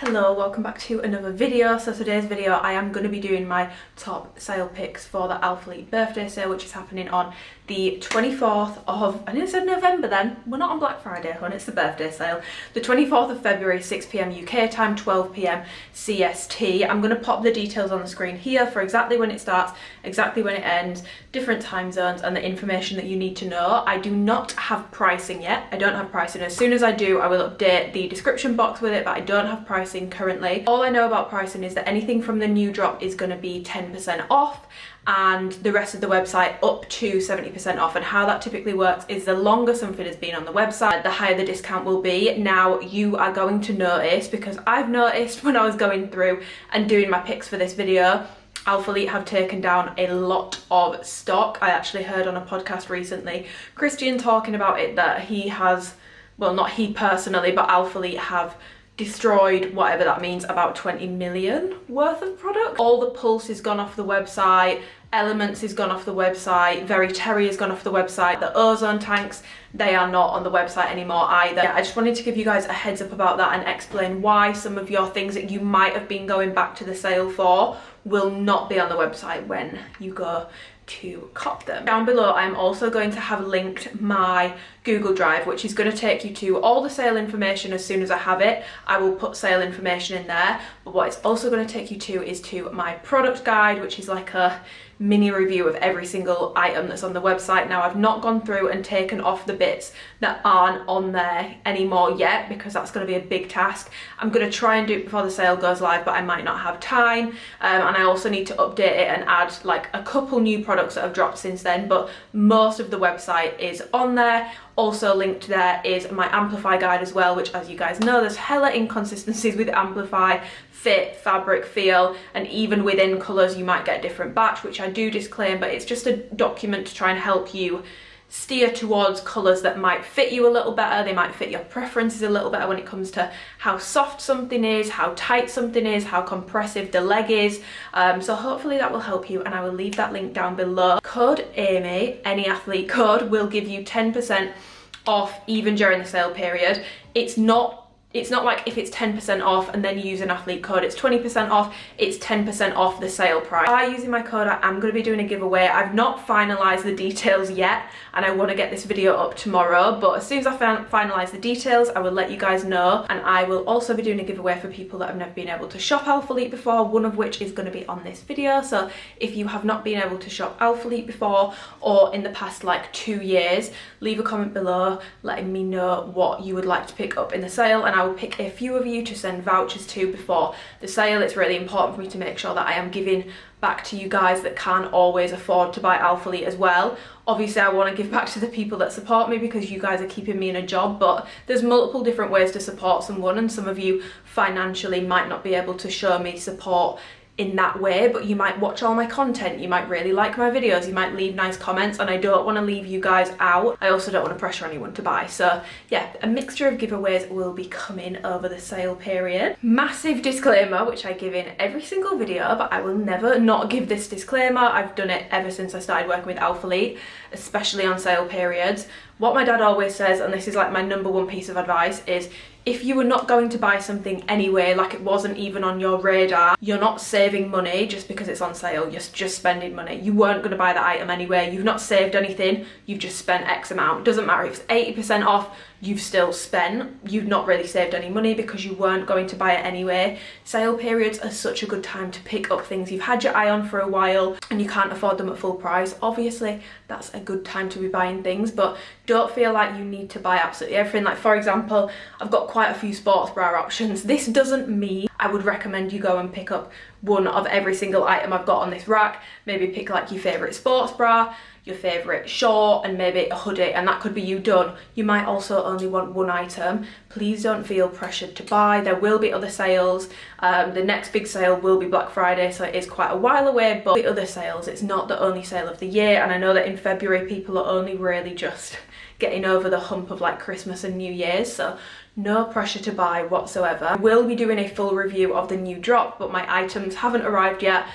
Hello, welcome back to another video. So today's video I am going to be doing my top sale picks for the Alphalete birthday sale, which is happening on the 24th of, I nearly said November then, we're not on Black Friday, hon, it's the birthday sale. The 24th of February, 6 PM UK time, 12 PM CST. I'm going to pop the details on the screen here for exactly when it starts, exactly when it ends, different time zones and the information that you need to know. I do not have pricing yet. I don't have pricing. As soon as I do, I will update the description box with it, but I don't have pricing currently. All I know about pricing is that anything from the new drop is going to be 10% off, and the rest of the website up to 70% off. And how that typically works is the longer something has been on the website, the higher the discount will be. Now you are going to notice, because I've noticed when I was going through and doing my picks for this video, Alphalete have taken down a lot of stock. I actually heard on a podcast recently Christian talking about it, that he has, well, not he personally, but Alphalete have destroyed, whatever that means, about 20 million worth of product. All the Pulse is gone off the website, Elements is gone off the website, Very Terry has gone off the website, the ozone tanks, they are not on the website anymore either. I just wanted to give you guys a heads up about that and explain why some of your things that you might have been going back to the sale for will not be on the website when you go to cop them. Down below I'm also going to have linked my Google Drive, which is going to take you to all the sale information. As soon as I have it, I will put sale information in there, but what it's also going to take you to is to my product guide, which is like a mini review of every single item that's on the website. Now I've not gone through and taken off the bits that aren't on there anymore yet, because that's going to be a big task. I'm going to try and do it before the sale goes live, but I might not have time, and I also need to update it and add like a couple new products that have dropped since then, but most of the website is on there. Also linked there is my Amplify guide as well, which, as you guys know, there's hella inconsistencies with Amplify, fit, fabric, feel, and even within colours you might get a different batch, which I do disclaim, but it's just a document to try and help you steer towards colours that might fit you a little better. They might fit your preferences a little better when it comes to how soft something is, how tight something is, how compressive the leg is. So hopefully that will help you, and I will leave that link down below. Code Amy, any athlete code, will give you 10% off even during the sale period. It's not like if it's 10% off and then you use an athlete code, it's 20% off, it's 10% off the sale price. By using my code, I am going to be doing a giveaway. I've not finalised the details yet, and I want to get this video up tomorrow, but as soon as I finalise the details, I will let you guys know. And I will also be doing a giveaway for people that have never been able to shop Alphalete before, one of which is going to be on this video. So if you have not been able to shop Alphalete before, or in the past like 2 years, leave a comment below letting me know what you would like to pick up in the sale, and I will pick a few of you to send vouchers to before the sale. It's really important for me to make sure that I am giving back to you guys that can't always afford to buy Alphalete as well. Obviously I want to give back to the people that support me, because you guys are keeping me in a job, but there's multiple different ways to support someone, and some of you financially might not be able to show me support in that way, but you might watch all my content, you might really like my videos, you might leave nice comments, and I don't want to leave you guys out. I also don't want to pressure anyone to buy. So yeah, a mixture of giveaways will be coming over the sale period. Massive disclaimer, which I give in every single video, but I will never not give this disclaimer. I've done it ever since I started working with Alphalete, especially on sale periods. What my dad always says, and this is like my #1 piece of advice, is if you were not going to buy something anyway, like it wasn't even on your radar, you're not saving money just because it's on sale, you're just spending money. You weren't going to buy that item anyway, you've not saved anything, you've just spent X amount. Doesn't matter if it's 80% off, you've still spent, you've not really saved any money because you weren't going to buy it anyway. Sale periods are such a good time to pick up things you've had your eye on for a while and you can't afford them at full price. Obviously that's a good time to be buying things, but don't feel like you need to buy absolutely everything. Like, for example, I've got quite a few sports bra options. This doesn't mean I would recommend you go and pick up one of every single item I've got on this rack. Maybe pick like your favourite sports bra, your favourite short, and maybe a hoodie, and that could be you done. You might also only want one item. Please don't feel pressured to buy. There will be other sales. The next big sale will be Black Friday, so it is quite a while away, but the other sales, it's not the only sale of the year. And I know that in February people are only really just getting over the hump of like Christmas and New Year's, so no pressure to buy whatsoever. I will be doing a full review of the new drop, but my items haven't arrived yet,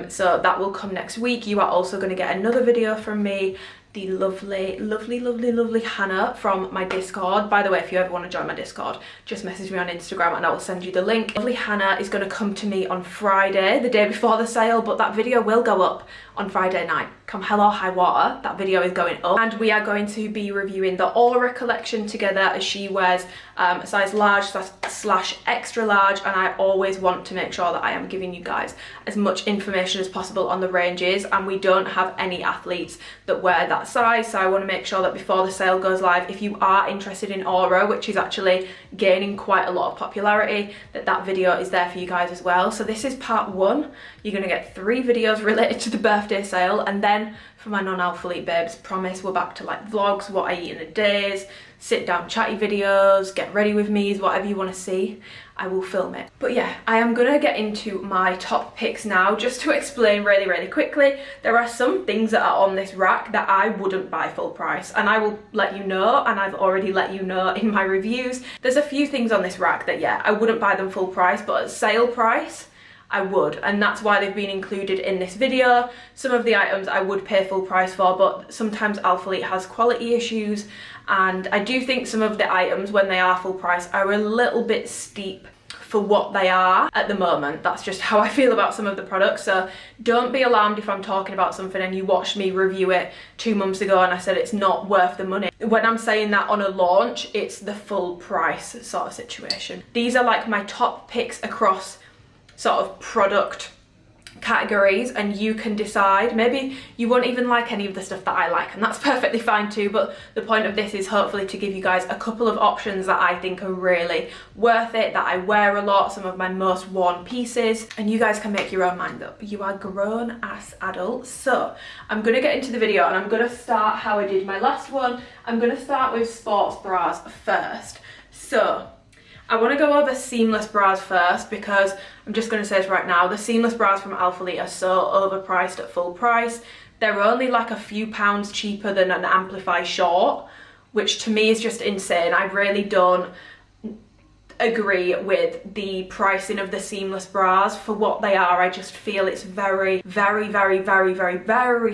so that will come next week. You are also going to get another video from me the lovely Hannah from my Discord. By the way, if you ever want to join my Discord, just message me on Instagram and I will send you the link. Lovely Hannah is going to come to me on Friday, the day before the sale, but that video will go up on Friday night. Come hell or high water, that video is going up. And we are going to be reviewing the Aura collection together, as she wears a size large slash extra large, and I always want to make sure that I am giving you guys as much information as possible on the ranges, and we don't have any athletes that wear that size, so I want to make sure that before the sale goes live, if you are interested in Aura, which is actually gaining quite a lot of popularity, that video is there for you guys as well. So this is part 1. You're going to get 3 videos related to the birthday sale, and then for my non-Alphalete babes, promise we're back to like vlogs, what I eat in a day, sit down chatty videos, get ready with me's, whatever you want to see, I will film it. But yeah, I am gonna get into my top picks now. Just to explain really quickly, there are some things that are on this rack that I wouldn't buy full price, and I will let you know, and I've already let you know in my reviews. There's a few things on this rack that, yeah, I wouldn't buy them full price, but at sale price I would, and that's why they've been included in this video. Some of the items I would pay full price for, but sometimes Alphalete has quality issues, and I do think some of the items, when they are full price, are a little bit steep for what they are at the moment. That's just how I feel about some of the products, so don't be alarmed if I'm talking about something and you watched me review it 2 months ago and I said it's not worth the money. When I'm saying that on a launch, it's the full price sort of situation. These are like my top picks across sort of product categories, and you can decide. Maybe you won't even like any of the stuff that I like, and that's perfectly fine too, but the point of this is hopefully to give you guys a couple of options that I think are really worth it, that I wear a lot, some of my most worn pieces, and you guys can make your own mind up. You are grown ass adults. So I'm gonna get into the video, and I'm gonna start how I did my last one. I'm gonna start with sports bras first. So I want to go over seamless bras first, because I'm just going to say this right now, the seamless bras from Alphalete are so overpriced at full price. They're only like a few pounds cheaper than an Amplify short, which to me is just insane. I really don't agree with the pricing of the seamless bras for what they are. I just feel it's very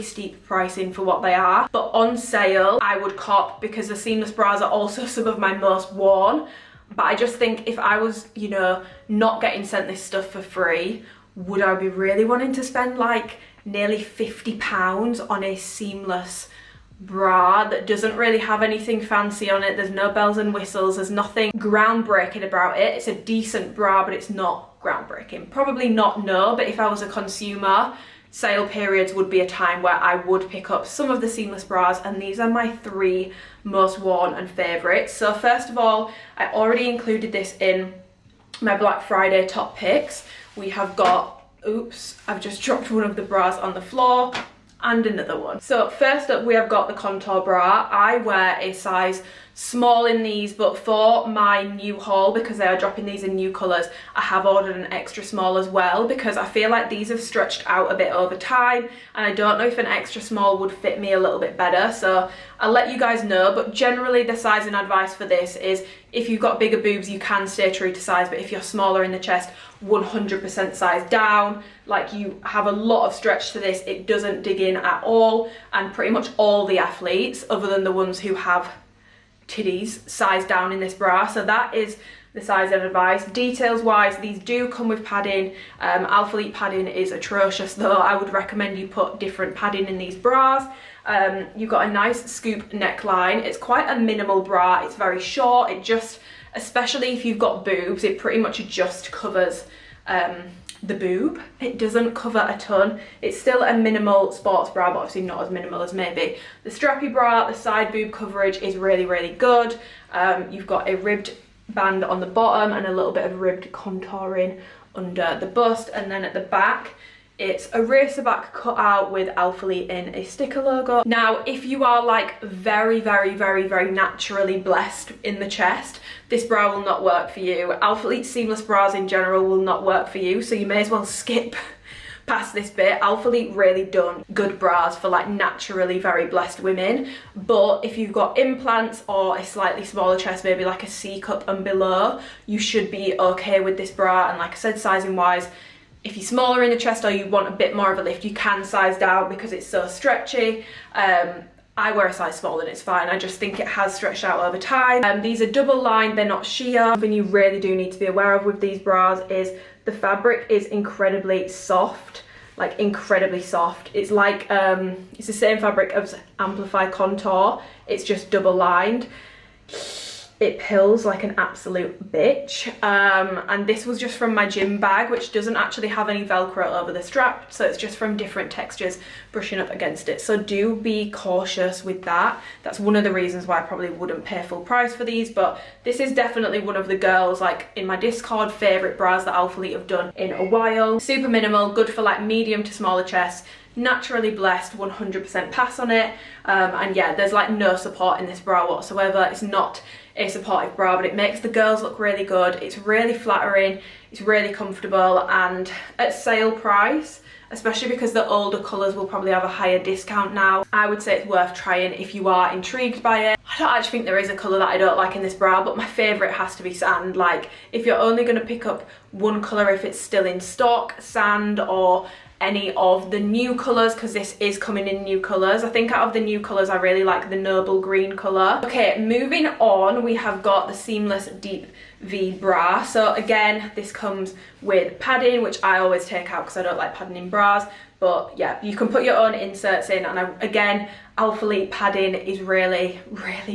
steep pricing for what they are, but on sale I would cop, because the seamless bras are also some of my most worn. But I just think if I was, you know, not getting sent this stuff for free, would I be really wanting to spend like nearly £50 on a seamless bra that doesn't really have anything fancy on it? There's no bells and whistles, there's nothing groundbreaking about it. It's a decent bra, but it's not groundbreaking. Probably not, no, but if I was a consumer, sale periods would be a time where I would pick up some of the seamless bras, and these are my 3 most worn and favourites. So first of all, I already included this in my Black Friday top picks. We have got, oops, I've just dropped one of the bras on the floor, and another one. So first up we have got the contour bra. I wear a size small in these, but for my new haul, because they are dropping these in new colours, I have ordered an extra small as well, because I feel like these have stretched out a bit over time, and I don't know if an extra small would fit me a little bit better, so I'll let you guys know. But generally the sizing advice for this is, if you've got bigger boobs you can stay true to size, but if you're smaller in the chest, 100% size down. Like, you have a lot of stretch to this, it doesn't dig in at all, and pretty much all the athletes, other than the ones who have titties, size down in this bra. So that is the size and advice. Details wise, these do come with padding. Alphalete padding is atrocious though. I would recommend you put different padding in these bras. You've got a nice scoop neckline. It's quite a minimal bra, it's very short. It just, especially if you've got boobs, it pretty much just covers the boob. It doesn't cover a ton. It's still a minimal sports bra, but obviously not as minimal as maybe the strappy bra. The side boob coverage is really good. You've got a ribbed band on the bottom and a little bit of ribbed contouring under the bust, and then at the back it's a racer back cut out with Alphalete in a sticker logo. Now, if you are like very naturally blessed in the chest, this bra will not work for you. Alphalete seamless bras in general will not work for you, so you may as well skip past this bit. Alphalete really done good bras for like naturally very blessed women, but if you've got implants or a slightly smaller chest, maybe like a C cup and below, you should be okay with this bra. And like I said, sizing wise, if you're smaller in the chest or you want a bit more of a lift, you can size down because it's so stretchy. I wear a size small and it's fine. I just think it has stretched out over time. These are double lined, they're not sheer. Something you really do need to be aware of with these bras is the fabric is incredibly soft, like incredibly soft. It's like, it's the same fabric as Amplify Contour, it's just double lined. It pills like an absolute bitch. And this was just from my gym bag, which doesn't actually have any Velcro over the strap, so it's just from different textures brushing up against it. So do be cautious with that. That's one of the reasons why I probably wouldn't pay full price for these, but this is definitely one of the girls, like in my Discord, favourite bras that Alphalete have done in a while. Super minimal, good for like medium to smaller chests. Naturally blessed, 100% pass on it. And yeah, there's like no support in this bra whatsoever. It's not a supportive bra, but it makes the girls look really good. It's really flattering, it's really comfortable, and at sale price, especially because the older colours will probably have a higher discount now, I would say it's worth trying if you are intrigued by it. I don't actually think there is a colour that I don't like in this bra, but my favourite has to be sand. Like, if you're only going to pick up one colour if it's still in stock, sand or any of the new colours, because this is coming in new colours. I think out of the new colours I really like the noble green colour. Okay, moving on, we have got the seamless deep V bra. So again, this comes with padding, which I always take out because I don't like padding in bras, but yeah, you can put your own inserts in. And again, Alphalete padding is really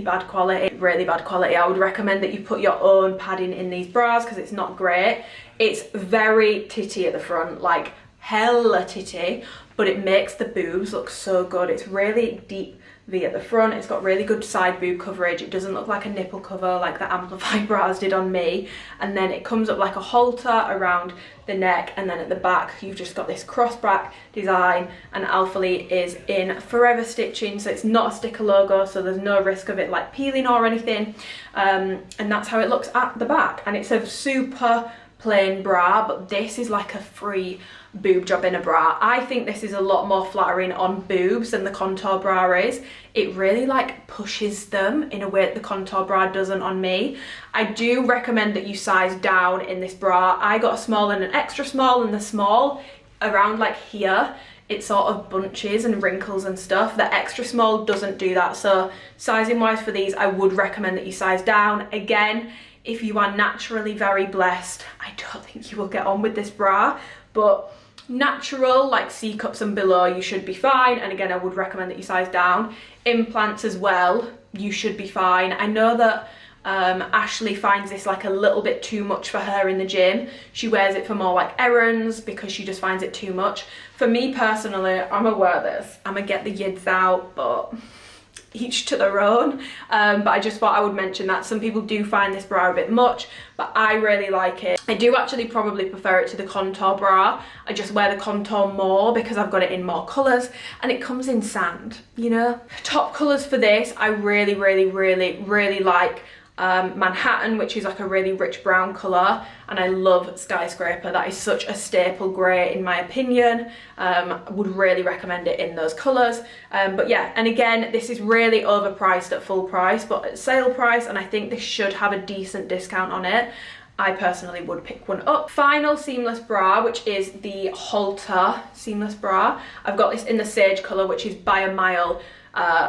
bad quality, I would recommend that you put your own padding in these bras because it's not great. It's very titty at the front, like hella titty, but it makes the boobs look so good. It's really deep V at the front. It's got really good side boob coverage. It doesn't look like a nipple cover like the Amplify bras did on me. And then it comes up like a halter around the neck, and then at the back you've just got this crossback design, and Alphalete is in forever stitching, so it's not a sticker logo, so there's no risk of it like peeling or anything. And that's how it looks at the back, and it's a super plain bra, but this is like a free boob job in a bra. I think this is a lot more flattering on boobs than the contour bra is. It really like pushes them in a way that the contour bra doesn't on me. I do recommend that you size down in this bra. I got a small and an extra small, and the small around like here, it sort of bunches and wrinkles and stuff. The extra small doesn't do that, so sizing wise for these I would recommend that you size down. Again, if you are naturally very blessed, I don't think you will get on with this bra, but natural, like C cups and below, you should be fine. And again, I would recommend that you size down. Implants as well, you should be fine. I know that Ashley finds this like a little bit too much for her in the gym. She wears it for more like errands because she just finds it too much. For me personally, I'm gonna wear this. I'm gonna get the yids out, but each to their own. But I just thought I would mention that some people do find this bra a bit much, but I really like it. I do actually probably prefer it to the contour bra. I just wear the contour more because I've got it in more colours, and it comes in sand, you know. Top colours for this, I really like Manhattan, which is like a really rich brown colour, and I love Skyscraper. That is such a staple grey in my opinion. Would really recommend it in those colours. But yeah, and again, this is really overpriced at full price, but at sale price, and I think this should have a decent discount on it. I personally would pick one up. Final seamless bra, which is the halter seamless bra. I've got this in the sage colour, which is by a mile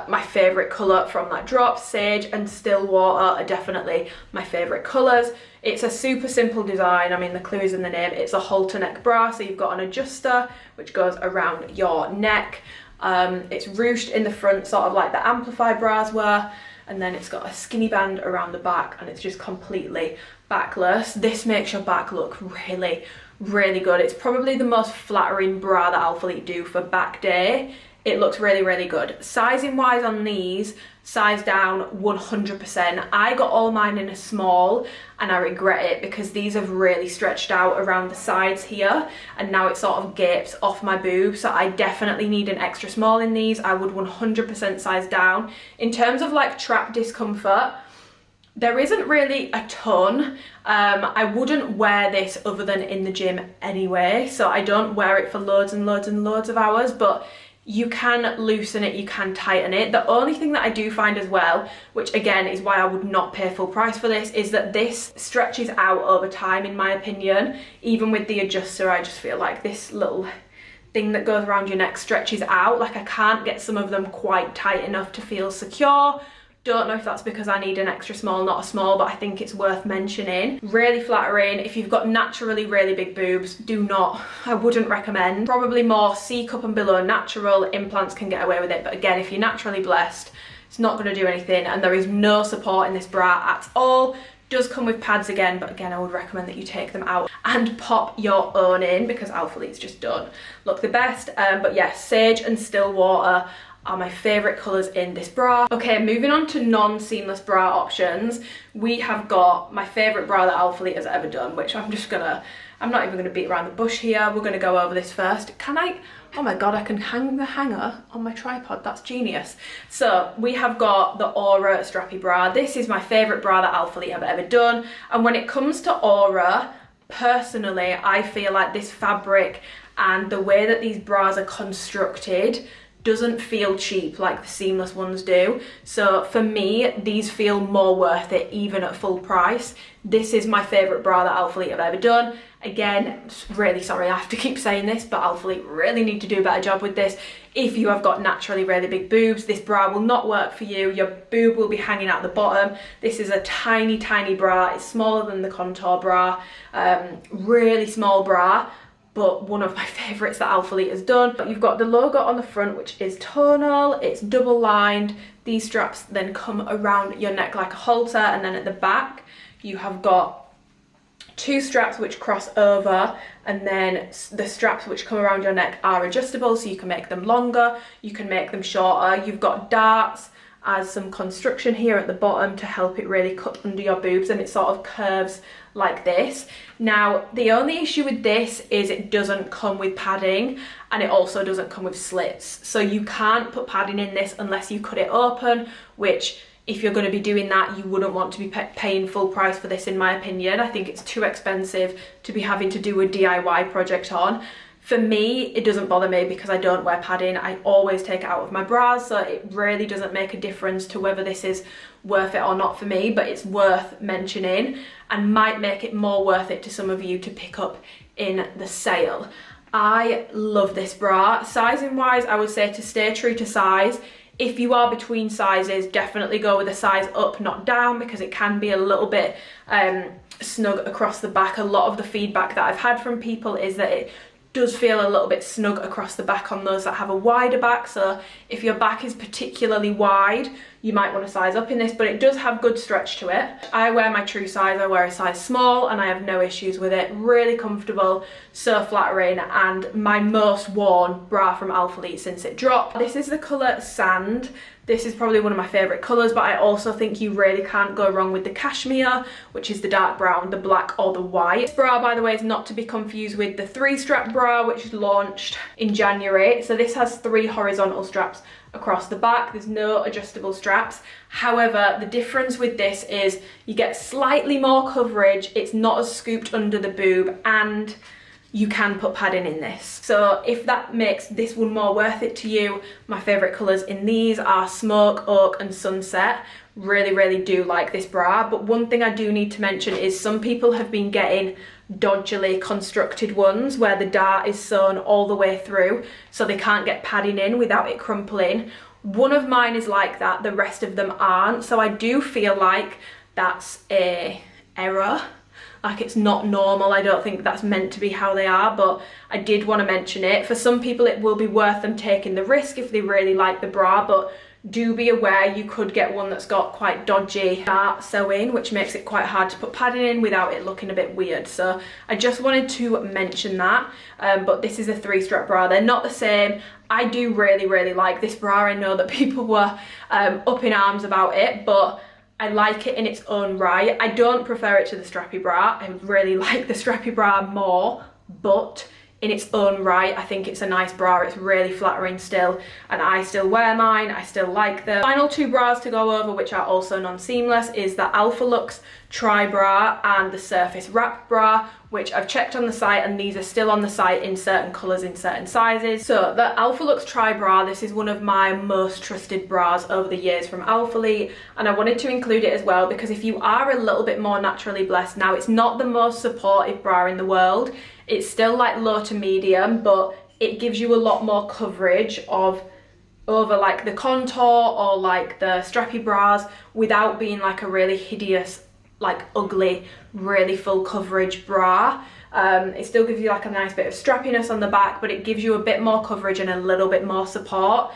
my favourite colour from that drop. Sage and still water are definitely my favourite colours. It's a super simple design. I mean, the clue is in the name. It's a halter neck bra, so you've got an adjuster which goes around your neck. It's ruched in the front, sort of like the Amplify bras were, and then it's got a skinny band around the back, and it's just completely backless. This makes your back look really good. It's probably the most flattering bra that Alphalete do for back day. It looks really good. Sizing wise on these, size down 100%. I got all mine in a small, and I regret it because these have really stretched out around the sides here, and now it sort of gapes off my boob, so I definitely need an extra small in these. I would 100% size down. In terms of like trap discomfort, there isn't really a ton. I wouldn't wear this other than in the gym anyway, so I don't wear it for loads and loads of hours, but you can loosen it, you can tighten it. The only thing that I do find as well, which again is why I would not pay full price for this, is that this stretches out over time in my opinion. Even with the adjuster, I just feel like this little thing that goes around your neck stretches out. Like I can't get some of them quite tight enough to feel secure. Don't know if that's because I need an extra small, not a small, but I think it's worth mentioning. Really flattering. If you've got naturally really big boobs, I wouldn't recommend. Probably more C cup and below natural. Implants can get away with it, but again, if you're naturally blessed, it's not going to do anything, and there is no support in this bra at all. Does come with pads again, but again, I would recommend that you take them out and pop your own in, because Alphalete's just don't look the best. But yeah, Sage and Stillwater are my favourite colours in this bra. Okay, moving on to non-seamless bra options, we have got my favourite bra that Alphalete has ever done, which I'm not even gonna beat around the bush here. We're gonna go over this first. Can I? Oh my God, I can hang the hanger on my tripod. That's genius. So we have got the Aura strappy bra. This is my favourite bra that Alphalete have ever done. And when it comes to Aura, personally, I feel like this fabric and the way that these bras are constructed doesn't feel cheap like the seamless ones do. So for me, these feel more worth it even at full price. This is my favourite bra that Alphalete have ever done. Again, really sorry I have to keep saying this, but Alphalete really need to do a better job with this. If you have got naturally really big boobs, this bra will not work for you. Your boob will be hanging out the bottom. This is a tiny, tiny bra. It's smaller than the contour bra, really small bra, but one of my favourites that Alphalete has done. But you've got the logo on the front, which is tonal, it's double lined. These straps then come around your neck like a halter, and then at the back you have got two straps which cross over, and then the straps which come around your neck are adjustable, so you can make them longer, you can make them shorter. You've got darts as some construction here at the bottom to help it really cut under your boobs, and it sort of curves like this. Now, the only issue with this is it doesn't come with padding, and it also doesn't come with slits. So you can't put padding in this unless you cut it open, which if you're going to be doing that, you wouldn't want to be paying full price for this, in my opinion. I think it's too expensive to be having to do a DIY project on. For me, it doesn't bother me because I don't wear padding. I always take it out of my bras, so it really doesn't make a difference to whether this is worth it or not for me, but it's worth mentioning and might make it more worth it to some of you to pick up in the sale. I love this bra. Sizing wise, I would say to stay true to size. If you are between sizes, definitely go with a size up, not down, because it can be a little bit snug across the back. A lot of the feedback that I've had from people is that it does feel a little bit snug across the back on those that have a wider back. So if your back is particularly wide, you might want to size up in this, but it does have good stretch to it. I wear my true size, I wear a size small, and I have no issues with it. Really comfortable, so flattering, and my most worn bra from Alphalete since it dropped. This is the colour Sand. This is probably one of my favourite colours, but I also think you really can't go wrong with the cashmere, which is the dark brown, the black or the white. This bra, by the way, is not to be confused with the 3-strap bra, which launched in January. So this has 3 horizontal straps across the back. There's no adjustable straps. However, the difference with this is you get slightly more coverage, it's not as scooped under the boob, and you can put padding in this. So if that makes this one more worth it to you, my favourite colours in these are Smoke, Oak and Sunset. Really, really do like this bra. But one thing I do need to mention is some people have been getting dodgily constructed ones where the dart is sewn all the way through, so they can't get padding in without it crumpling. One of mine is like that, the rest of them aren't. So I do feel like that's a error. Like, it's not normal. I don't think that's meant to be how they are, but I did want to mention it. For some people, it will be worth them taking the risk if they really like the bra, but do be aware you could get one that's got quite dodgy dart sewing, which makes it quite hard to put padding in without it looking a bit weird. So I just wanted to mention that. But this is a 3-strap bra. They're not the same. I do really, really like this bra. I know that people were up in arms about it, but I like it in its own right. I don't prefer it to the strappy bra. I really like the strappy bra more, but in its own right, I think it's a nice bra. It's really flattering still, and I still wear mine. I still like them. Final 2 bras to go over, which are also non-seamless, is the Alphalete Tri Bra and the Surface Wrap Bra, which I've checked on the site, and these are still on the site in certain colours, in certain sizes. So the Alphalete Tri Bra, this is one of my most trusted bras over the years from Alphalete, and I wanted to include it as well because if you are a little bit more naturally blessed, now it's not the most supportive bra in the world. It's still like low to medium, but it gives you a lot more coverage over like the contour or like the strappy bras without being like a really hideous, like ugly, really full coverage bra. It still gives you like a nice bit of strappiness on the back, but it gives you a bit more coverage and a little bit more support.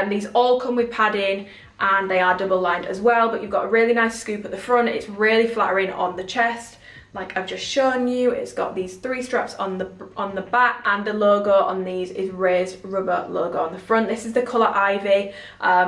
These all come with padding and they are double lined as well, but you've got a really nice scoop at the front. It's really flattering on the chest, like I've just shown you. It's got these 3 straps on the back, and the logo on these is raised rubber logo on the front. This is the colour Ivy.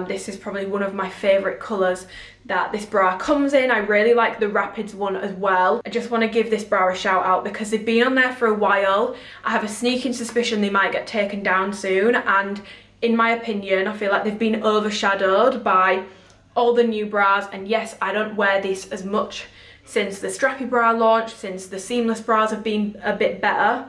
This is probably one of my favourite colours that this bra comes in. I really like the Rapids one as well. I just want to give this bra a shout out because they've been on there for a while. I have a sneaking suspicion they might get taken down soon, and in my opinion, I feel like they've been overshadowed by all the new bras. And yes, I don't wear this as much since the strappy bra launch, since the seamless bras have been a bit better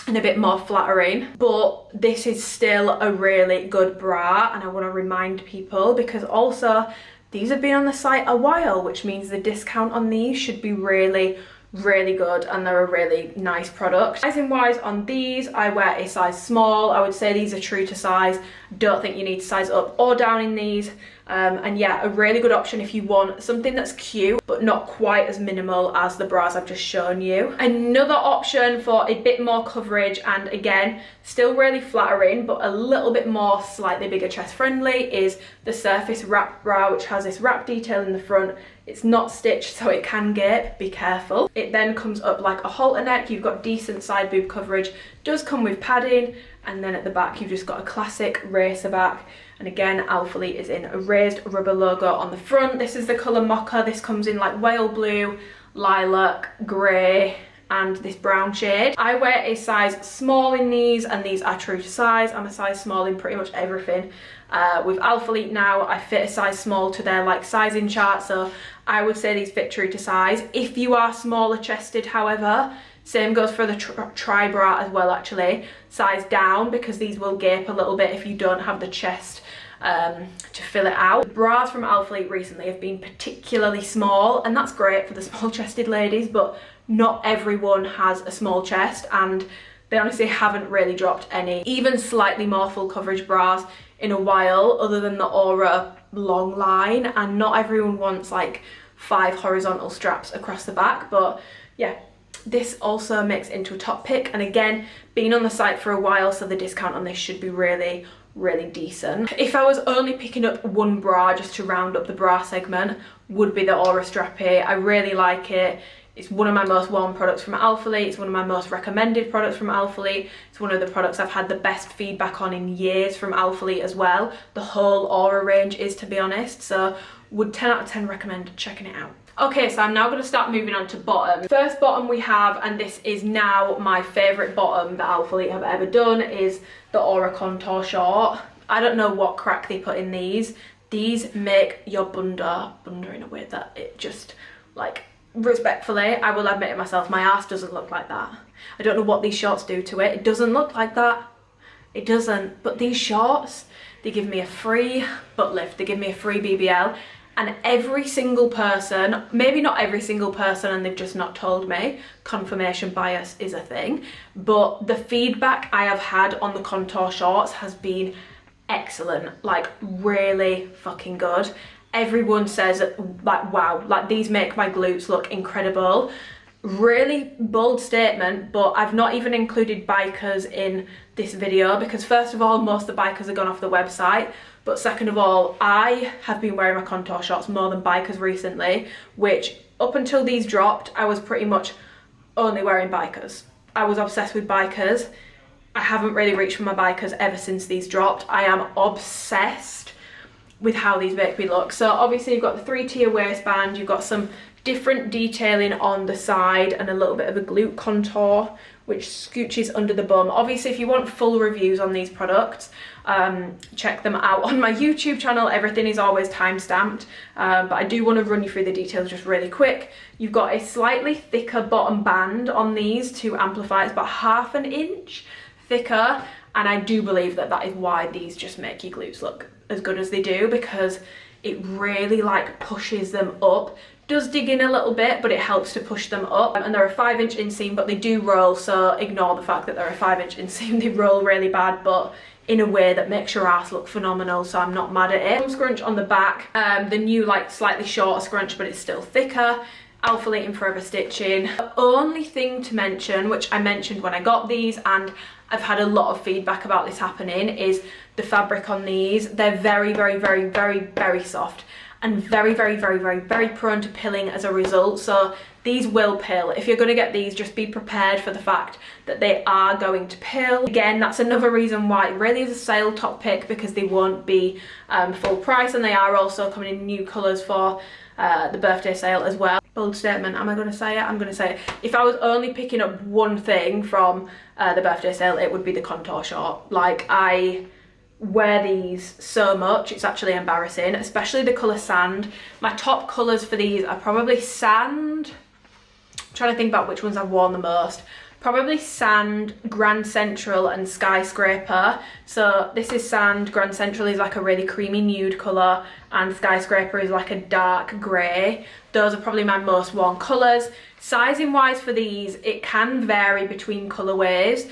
and a bit more flattering, but this is still a really good bra, and I want to remind people because also these have been on the site a while, which means the discount on these should be really good, and they're a really nice product. Sizing wise on these, I wear a size small. I would say these are true to size. Don't think you need to size up or down in these. And yeah, a really good option if you want something that's cute but not quite as minimal as the bras I've just shown you. Another option for a bit more coverage, and again still really flattering but a little bit more slightly bigger chest friendly, is the Surface Wrap bra, which has this wrap detail in the front. It's not stitched so it can gape, be careful. It then comes up like a halter neck. You've got decent side boob coverage, does come with padding, and then at the back you've just got a classic racer back. And again, Alphalete is in a raised rubber logo on the front. This is the colour Mocha. This comes in like whale blue, lilac, grey, and this brown shade. I wear a size small in these, and these are true to size. I'm a size small in pretty much everything. With Alphalete now, I fit a size small to their like sizing chart, so I would say these fit true to size. If you are smaller chested, however, same goes for the tri bra as well actually, size down, because these will gape a little bit if you don't have the chest to fill it out. The bras from Alphalete recently have been particularly small, and that's great for the small chested ladies, but not everyone has a small chest, and they honestly haven't really dropped any even slightly more full coverage bras in a while, other than the Aura long line, and not everyone wants like 5 horizontal straps across the back. But yeah, this also makes it into a top pick, and again, been on the site for a while, so the discount on this should be really decent. If I was only picking up one bra just to round up the bra segment, would be the Aura Strappy. I really like it. It's one of my most worn products from Alphalete. It's one of my most recommended products from Alphalete. It's one of the products I've had the best feedback on in years from Alphalete as well. The whole Aura range is, to be honest, so would 10 out of 10 recommend checking it out. Okay, so I'm now going to start moving on to bottom. First bottom we have, and this is now my favourite bottom that Alphalete have ever done, is the Aura Contour Short. I don't know what crack they put in these. These make your bunda in a way that it just, like, respectfully, I will admit it myself, my ass doesn't look like that. I don't know what these shorts do to it. It doesn't look like that. It doesn't. But these shorts, they give me a free butt lift. They give me a free BBL. And every single person, maybe not every single person, and they've just not told me, confirmation bias is a thing, but the feedback I have had on the contour shorts has been excellent, like really fucking good. Everyone says like, wow, like these make my glutes look incredible. Really bold statement, but I've not even included bikers in this video because first of all, most of the bikers have gone off the website, but second of all, I have been wearing my contour shorts more than bikers recently, which up until these dropped, I was pretty much only wearing bikers. I was obsessed with bikers. I haven't really reached for my bikers ever since these dropped. I am obsessed with how these make me look. So obviously you've got the 3-tier waistband, you've got some different detailing on the side and a little bit of a glute contour which scooches under the bum. Obviously if you want full reviews on these products, check them out on my YouTube channel. Everything is always time-stamped, but I do want to run you through the details just really quick. You've got a slightly thicker bottom band on these to amplify. It's about ½ an inch thicker, and I do believe that that is why these just make your glutes look as good as they do, because it really like pushes them up does dig in a little bit, but it helps to push them up. And they're a 5-inch inseam, but they do roll, so ignore the fact that they're a 5-inch inseam. They roll really bad, but in a way that makes your ass look phenomenal, so I'm not mad at it. Some scrunch on the back, the new like slightly shorter scrunch, but it's still thicker. Alphalete and forever stitching. The only thing to mention, which I mentioned when I got these, and I've had a lot of feedback about this happening, is the fabric on these. They're very, very, very, very, very soft and very, very, very, very, very prone to pilling as a result. So these will pill. If you're going to get these, just be prepared for the fact that they are going to pill. Again, that's another reason why it really is a sale top pick, because they won't be full price, and they are also coming in new colours for the birthday sale as well. Bold statement, am I going to say it? I'm going to say it. If I was only picking up one thing from the birthday sale, it would be the contour short. Like, I wear these so much, it's actually embarrassing, especially the colour sand. My top colours for these are probably sand. I'm trying to think about which ones I've worn the most. Probably sand, Grand Central and Skyscraper. So this is sand, Grand Central is like a really creamy nude colour, and Skyscraper is like a dark grey. Those are probably my most worn colours. Sizing wise for these, it can vary between colourways.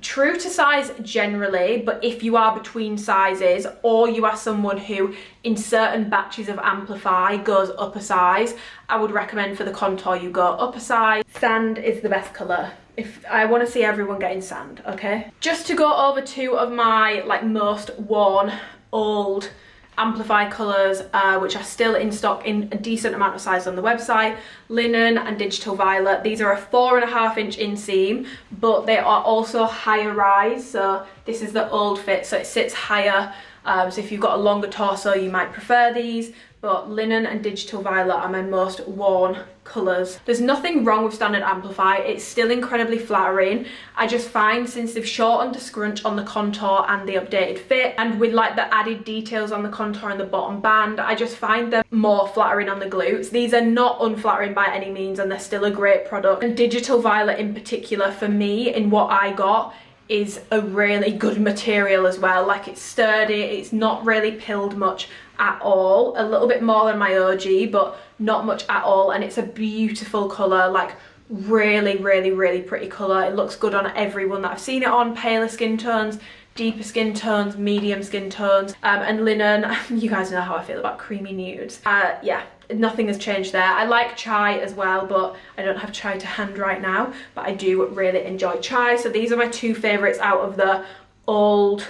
True to size generally, but if you are between sizes, or you are someone who in certain batches of Amplify goes up a size, I would recommend for the contour you go up a size. Sand is the best colour. If I want to see everyone getting sand, okay? Just to go over two of my like most worn old Amplify colours, which are still in stock in a decent amount of size on the website. Linen and Digital Violet. These are a 4.5-inch inseam, but they are also higher rise. So this is the old fit, so it sits higher. So if you've got a longer torso, you might prefer these. But Linen and Digital Violet are my most worn colours. There's nothing wrong with standard Amplify, it's still incredibly flattering. I just find since they've shortened the scrunch on the contour and the updated fit, and with like the added details on the contour and the bottom band, I just find them more flattering on the glutes. These are not unflattering by any means, and they're still a great product. And Digital Violet in particular, for me, in what I got, is a really good material as well. Like, it's sturdy, it's not really pilled much at all. A little bit more than my OG, but not much at all, and it's a beautiful colour. Like, really, really, really pretty colour. It looks good on everyone that I've seen it on. Paler skin tones, deeper skin tones, medium skin tones, and Linen, you guys know how I feel about creamy nudes. Yeah, nothing has changed there. I like chai as well, but I don't have chai to hand right now, but I do really enjoy chai. So these are my two favourites out of the old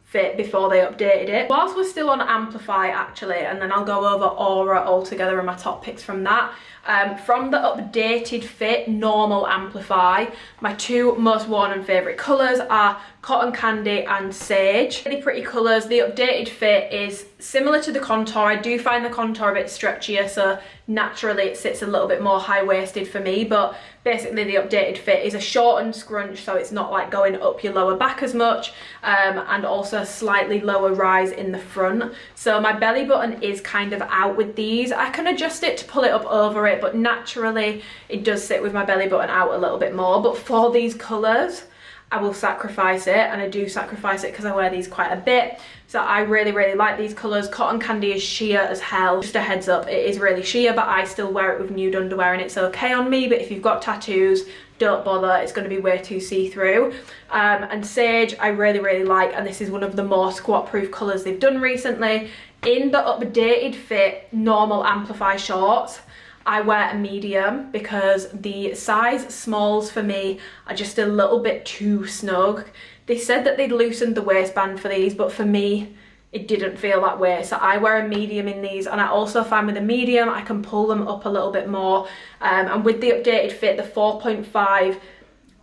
fit before they updated it. Whilst we're still on Amplify actually, and then I'll go over Aura altogether and my top picks from that. From the updated fit, normal Amplify, my two most worn and favourite colours are Cotton Candy and Sage. Really pretty colours. The updated fit is similar to the contour. I do find the contour a bit stretchier, so naturally it sits a little bit more high-waisted for me, but basically the updated fit is a shortened scrunch, so it's not like going up your lower back as much, and also slightly lower rise in the front. So my belly button is kind of out with these. I can adjust it to pull it up over it, but naturally it does sit with my belly button out a little bit more. But for these colours, I will sacrifice it, and I do sacrifice it because I wear these quite a bit. So I really, really like these colours. Cotton Candy is sheer as hell. Just a heads up, it is really sheer, but I still wear it with nude underwear and it's okay on me. But if you've got tattoos, don't bother, it's going to be way too see-through. And Sage I really, really like, and this is one of the more squat-proof colours they've done recently. In the updated fit normal Amplify shorts, I wear a medium because the size smalls for me are just a little bit too snug. They said that they'd loosened the waistband for these, but for me, it didn't feel that way. So I wear a medium in these, and I also find with a medium, I can pull them up a little bit more. And with the updated fit, the 4.5,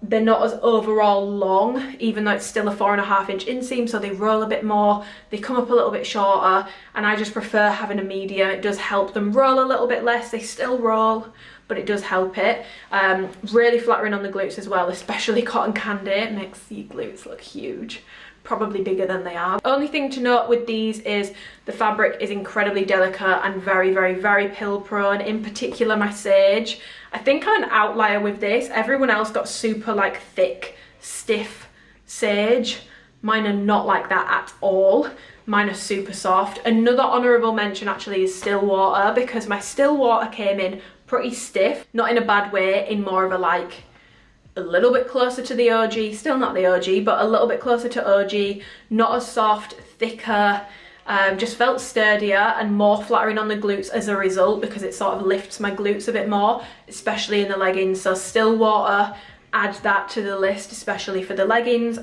they're not as overall long, even though it's still a 4.5-inch inseam, so they roll a bit more, they come up a little bit shorter, and I just prefer having a medium. It does help them roll a little bit less. They still roll, but it does help it. Really flattering on the glutes as well, especially Cotton Candy. It makes the glutes look huge, probably bigger than they are. Only thing to note with these is the fabric is incredibly delicate and very, very, very pill prone. In particular my Sage, I think I'm an outlier with this. Everyone else got super like thick, stiff Sage. Mine are not like that at all. Mine are super soft. Another honourable mention actually is Stillwater, because my Stillwater came in pretty stiff, not in a bad way, in more of a like a little bit closer to the OG, still not the OG, but a little bit closer to OG, not as soft, thicker, just felt sturdier and more flattering on the glutes as a result, because it sort of lifts my glutes a bit more, especially in the leggings. So Stillwater, add that to the list, especially for the leggings.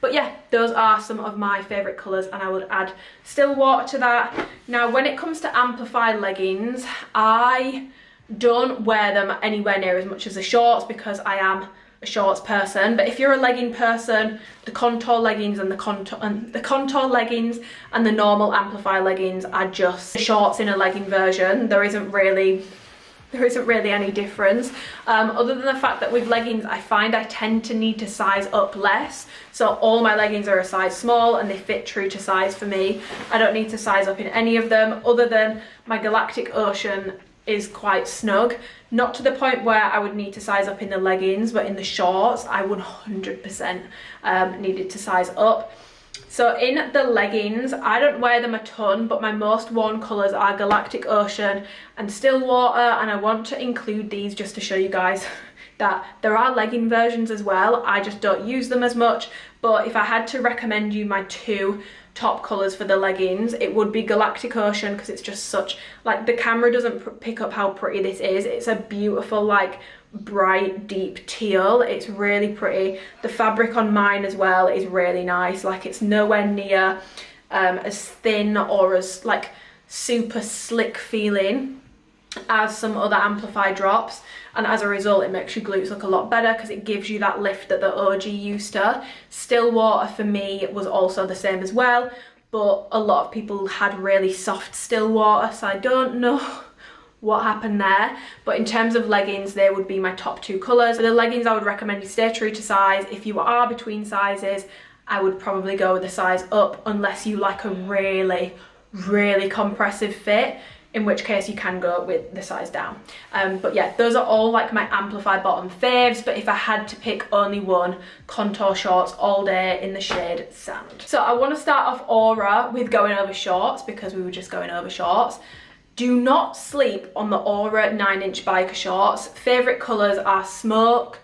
But yeah, those are some of my favourite colours, and I would add Stillwater to that. Now, when it comes to Amplify leggings, I don't wear them anywhere near as much as the shorts, because I am a shorts person. But if you're a legging person, the contour leggings and the contour leggings and the normal Amplify leggings are just shorts in a legging version. There isn't really any difference, other than the fact that with leggings I find I tend to need to size up less. So all my leggings are a size small and they fit true to size for me. I don't need to size up in any of them, other than my Galactic Ocean is quite snug. Not to the point where I would need to size up in the leggings, but in the shorts I 100% needed to size up. So in the leggings, I don't wear them a ton, but my most worn colours are Galactic Ocean and Stillwater, and I want to include these just to show you guys that there are legging versions as well. I just don't use them as much, but if I had to recommend you my two top colours for the leggings, it would be Galactic Ocean, because it's just such, like, the camera doesn't pick up how pretty this is. It's a beautiful, like, bright deep teal. It's really pretty. The fabric on mine as well is really nice. Like, it's nowhere near as thin or as like super slick feeling as some other Amplify drops, and as a result it makes your glutes look a lot better, because it gives you that lift that the OG used to. Stillwater for me was also the same as well, but a lot of people had really soft Stillwater, so I don't know what happened there. But in terms of leggings, they would be my top two colours. For the leggings, I would recommend you stay true to size. If you are between sizes, I would probably go with a size up, unless you like a really compressive fit, in which case you can go with the size down. But yeah, those are all like my Amplify bottom faves. But if I had to pick only one, contour shorts all day in the shade Sand. So I want to start off Aura with going over shorts, because we were just going over shorts. Do not sleep on the Aura 9-inch biker shorts. Favourite colours are Smoke,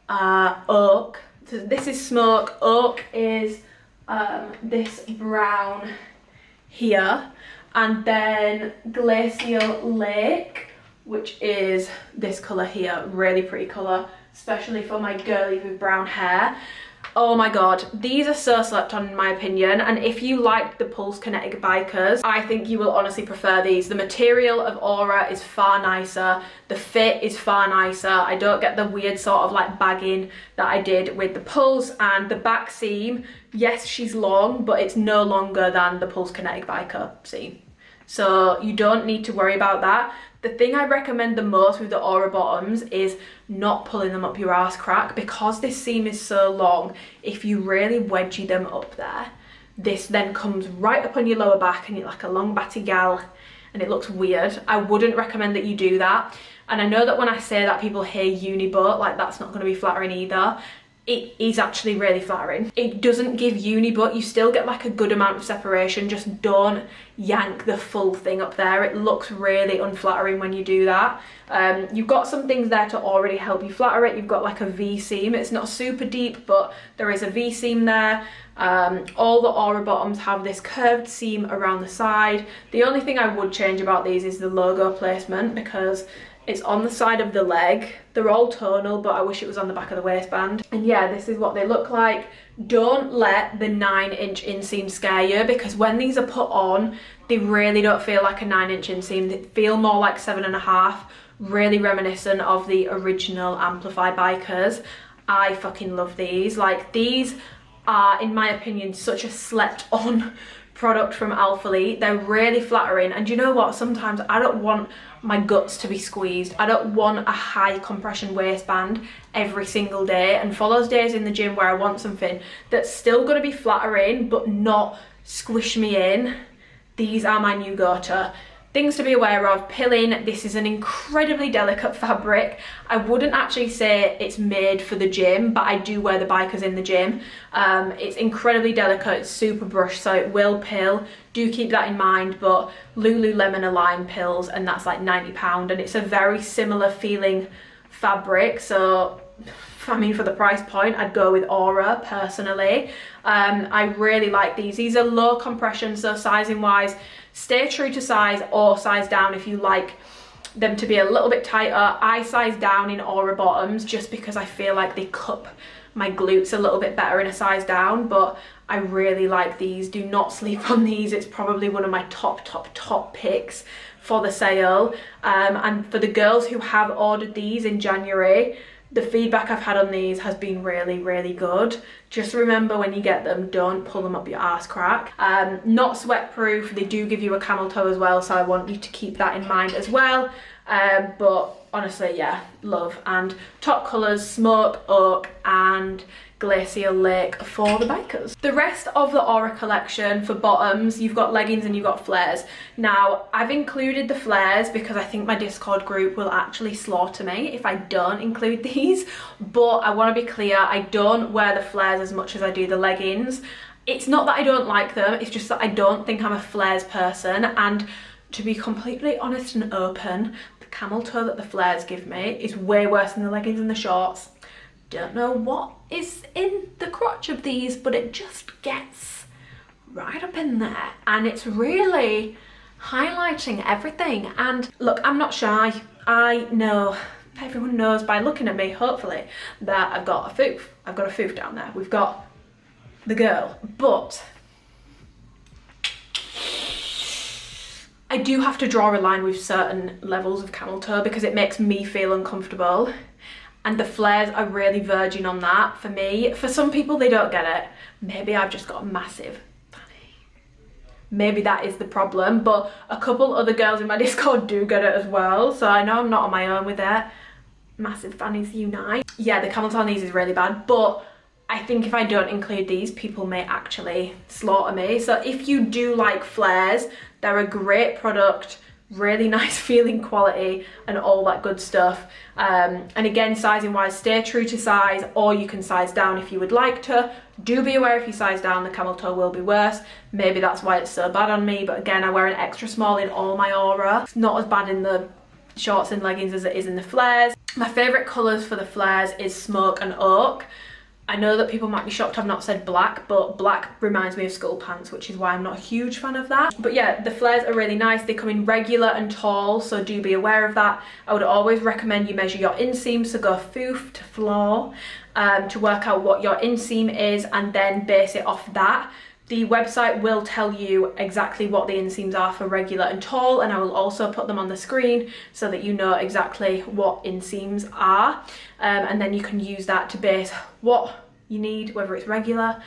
Oak. So this is Smoke. Oak is this brown here. And then Glacial Lake, which is this colour here. Really pretty colour, especially for my girlies with brown hair. Oh my god, these are so slept on in my opinion, and if you like the Pulse Kinetic Bikers, I think you will honestly prefer these. The material of Aura is far nicer, the fit is far nicer. I don't get the weird sort of like bagging that I did with the Pulse, and the back seam, yes, she's long, but it's no longer than the Pulse Kinetic Biker seam. So you don't need to worry about that. The thing I recommend the most with the Aura bottoms is not pulling them up your arse crack, because this seam is so long. If you really wedgie them up there, this then comes right up on your lower back and you're like a long batty gal and it looks weird. I wouldn't recommend that you do that. And I know that when I say that, people hear uni butt, like that's not going to be flattering either. It is actually really flattering. It doesn't give uni butt, you still get like a good amount of separation, just don't yank the full thing up there. It looks really unflattering when you do that. You've got some things there to already help you flatter it. You've got like a V seam. It's not super deep, but there is a V seam there. All the Aura bottoms have this curved seam around the side. The only thing I would change about these is the logo placement, because it's on the side of the leg. They're all tonal, but I wish it was on the back of the waistband. And yeah, this is what they look like. Don't let the 9-inch inseam scare you, because when these are put on, they really don't feel like a 9-inch inseam. They feel more like 7.5, really reminiscent of the original Amplify bikers. I fucking love these. Like, these are, in my opinion, such a slept on product from Alphalete. They're really flattering, and you know what, sometimes I don't want my guts to be squeezed. I don't want a high compression waistband every single day, and for those days in the gym where I want something that's still going to be flattering but not squish me in, these are my new go-to. Things to be aware of: pilling. This is an incredibly delicate fabric. I wouldn't actually say it's made for the gym, but I do wear the bikers in the gym. It's incredibly delicate, it's super brushed, so it will pill. Do keep that in mind. But Lululemon Align pills, and that's like £90, and it's a very similar feeling fabric. So I mean, for the price point, I'd go with Aura personally. I really like these. These are low compression, so sizing wise, stay true to size or size down if you like them to be a little bit tighter. I size down in Aura bottoms just because I feel like they cup my glutes a little bit better in a size down, but I really like these. Do not sleep on these. It's probably one of my top picks for the sale. And for the girls who have ordered these in January, the feedback I've had on these has been really good. Just remember, when you get them, don't pull them up your arse crack. Not sweat proof. They do give you a camel toe as well, so I want you to keep that in mind as well. But honestly, yeah, love. And top colours: smoke, oak and glacial lake for the bikers. The rest of the Aura collection for bottoms, you've got leggings and you've got flares. Now, I've included the flares because I think my Discord group will actually slaughter me if I don't include these, but I want to be clear, I don't wear the flares as much as I do the leggings. It's not that I don't like them, it's just that I don't think I'm a flares person, and to be completely honest and open, the camel toe that the flares give me is way worse than the leggings and the shorts. Don't know what is in the crotch of these, but it just gets right up in there, and it's really highlighting everything. And look, I'm not shy. I know, everyone knows by looking at me, hopefully, that I've got a foof. I've got a foof down there. We've got the girl, but I do have to draw a line with certain levels of camel toe because it makes me feel uncomfortable. And the flares are really verging on that for me. For some people, they don't get it. Maybe I've just got a massive fanny. Maybe that is the problem, but a couple other girls in my Discord do get it as well. So I know I'm not on my own with it. Massive fannies unite. Yeah, the camel toe on these is really bad, but I think if I don't include these, people may actually slaughter me. So if you do like flares, they're a great product. Really nice feeling quality and all that good stuff. And again, sizing wise, stay true to size, or you can size down if you would like to. Do be aware, if you size down, the camel toe will be worse. Maybe that's why it's so bad on me, but again, I wear an extra small in all my Aura. It's not as bad in the shorts and leggings as it is in the flares. My favorite colors for the flares is smoke and oak. I know that people might be shocked I've not said black, but black reminds me of skull pants, which is why I'm not a huge fan of that. But yeah, the flares are really nice. They come in regular and tall, so do be aware of that. I would always recommend you measure your inseam, so go foof to floor to work out what your inseam is and then base it off that. The website will tell you exactly what the inseams are for regular and tall, and I will also put them on the screen so that you know exactly what inseams are, and then you can use that to base what you need, whether it's regular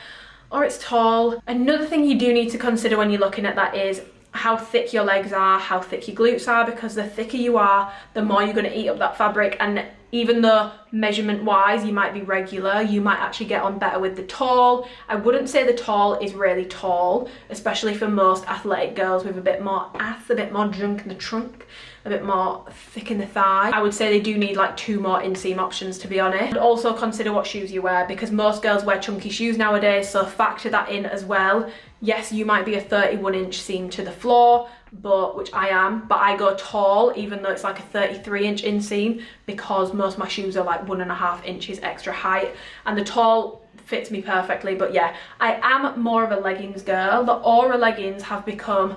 or it's tall. Another thing you do need to consider when you're looking at that is how thick your legs are, how thick your glutes are, because the thicker you are, the more you're going to eat up that fabric. And even though measurement wise you might be regular, you might actually get on better with the tall. I wouldn't say the tall is really tall, especially for most athletic girls with a bit more ass, a bit more junk in the trunk, a bit more thick in the thigh. I would say they do need like 2 more inseam options, to be honest. And also consider what shoes you wear, because most girls wear chunky shoes nowadays, so factor that in as well. Yes, you might be a 31-inch seam to the floor, but which I am, but I go tall even though it's like a 33-inch inseam, because most of my shoes are like 1.5 inches extra height, and the tall fits me perfectly. But yeah, I am more of a leggings girl. The Aura leggings have become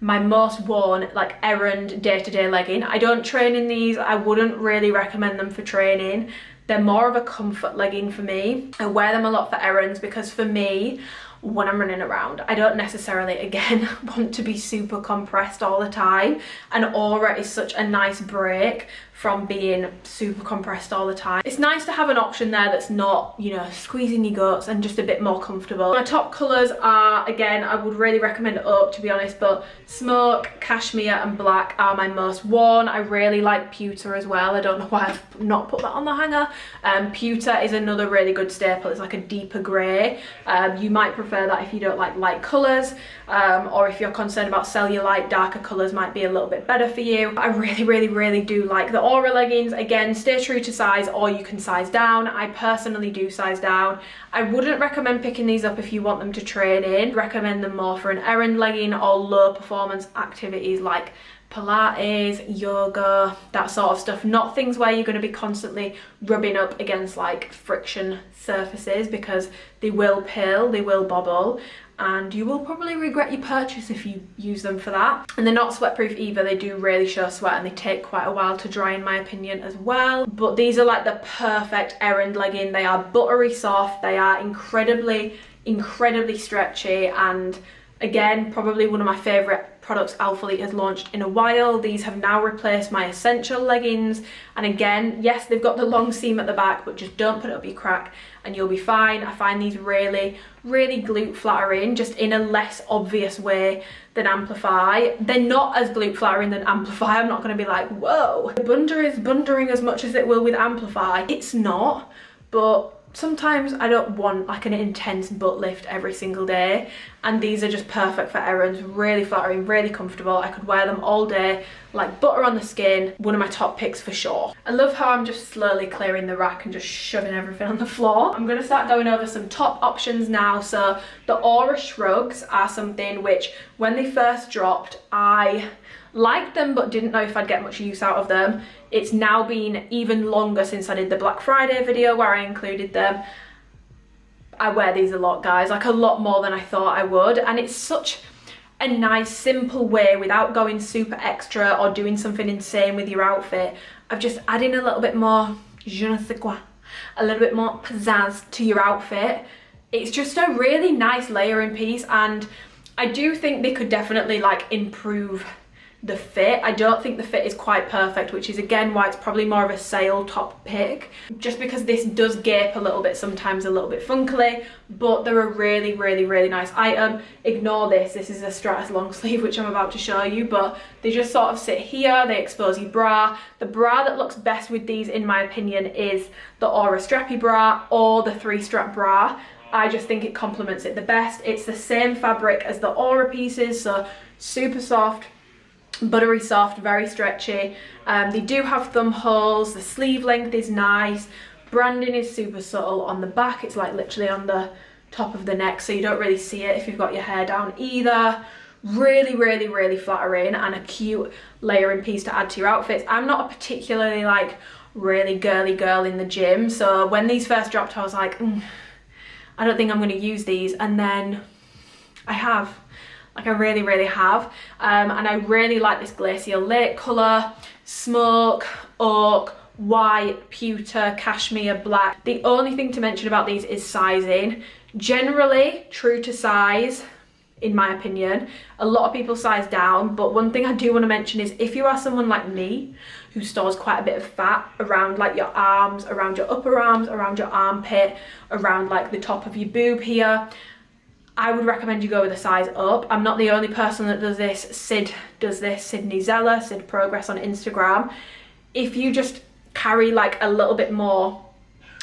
my most worn like errand day-to-day legging. I don't train in these. I wouldn't really recommend them for training. They're more of a comfort legging for me. I wear them a lot for errands because for me, when I'm running around, I don't necessarily, again, want to be super compressed all the time, and Aura is such a nice break from being super compressed all the time. It's nice to have an option there that's not, you know, squeezing your guts and just a bit more comfortable. My top colours are, again, I would really recommend oak, to be honest, but smoke, cashmere and black are my most worn. I really like pewter as well. I don't know why I've not put that on the hanger. Pewter is another really good staple. It's like a deeper grey. You might prefer prefer that if you don't like light colours, or if you're concerned about cellulite, darker colours might be a little bit better for you. I really do like the Aura leggings. Again, stay true to size, or you can size down. I personally do size down. I wouldn't recommend picking these up if you want them to train in. Recommend them more for an errand legging or low performance activities like Pilates, yoga, that sort of stuff. Not things where you're going to be constantly rubbing up against like friction surfaces, because they will pill, they will bobble, and you will probably regret your purchase if you use them for that. And they're not sweat proof either. They do really show sweat, and they take quite a while to dry in my opinion as well. But these are like the perfect errand legging. They are buttery soft, they are incredibly stretchy, and again, probably one of my favourite products Alphalete has launched in a while. These have now replaced my Essential leggings, and again, yes, they've got the long seam at the back, but just don't put it up your crack and you'll be fine. I find these really glute flattering, just in a less obvious way than Amplify. They're not as glute flattering than Amplify. I'm not going to be like, whoa, the bunda is bundering as much as it will with Amplify. It's not, but sometimes I don't want like an intense butt lift every single day, and these are just perfect for errands. Really flattering, really comfortable. I could wear them all day, like butter on the skin. One of my top picks for sure. I love how I'm just slowly clearing the rack and just shoving everything on the floor. I'm gonna start going over some top options now. So the Aura shrugs are something which, when they first dropped, I liked them but didn't know if I'd get much use out of them. It's now been even longer since I did the Black Friday video where I included them. I wear these a lot, guys, like a lot more than I thought I would, and it's such a nice simple way, without going super extra or doing something insane with your outfit, of just adding a little bit more je ne sais quoi, a little bit more pizzazz to your outfit. It's just a really nice layering piece, and I do think they could definitely like improve the fit. I don't think the fit is quite perfect, which is again why it's probably more of a sale top pick, just because this does gape a little bit sometimes, a little bit funkily, but they're a really nice item. Ignore this is a Stratus long sleeve which I'm about to show you, but they just sort of sit here, they expose your bra. The bra that looks best with these in my opinion is the Aura strappy bra or the 3-strap bra. I just think it complements it the best. It's the same fabric as the Aura pieces, so super soft, buttery soft, very stretchy. They do have thumb holes, the sleeve length is nice, branding is super subtle on the back. It's like literally on the top of the neck, so you don't really see it if you've got your hair down either. Really flattering, and a cute layering piece to add to your outfits. I'm not a particularly like really girly girl in the gym, so when these first dropped I was like, I don't think I'm going to use these, and then I have. Like I really have, and I really like this Glacial Lake colour, smoke, oak, white, pewter, cashmere, black. The only thing to mention about these is sizing. Generally true to size, in my opinion. A lot of people size down, but one thing I do want to mention is if you are someone like me who stores quite a bit of fat around like your arms, around your upper arms, around your armpit, around like the top of your boob here, I would recommend you go with a size up. I'm not the only person that does this. Sid does this, Sydney Zeller, Sid Progress on Instagram. If you just carry like a little bit more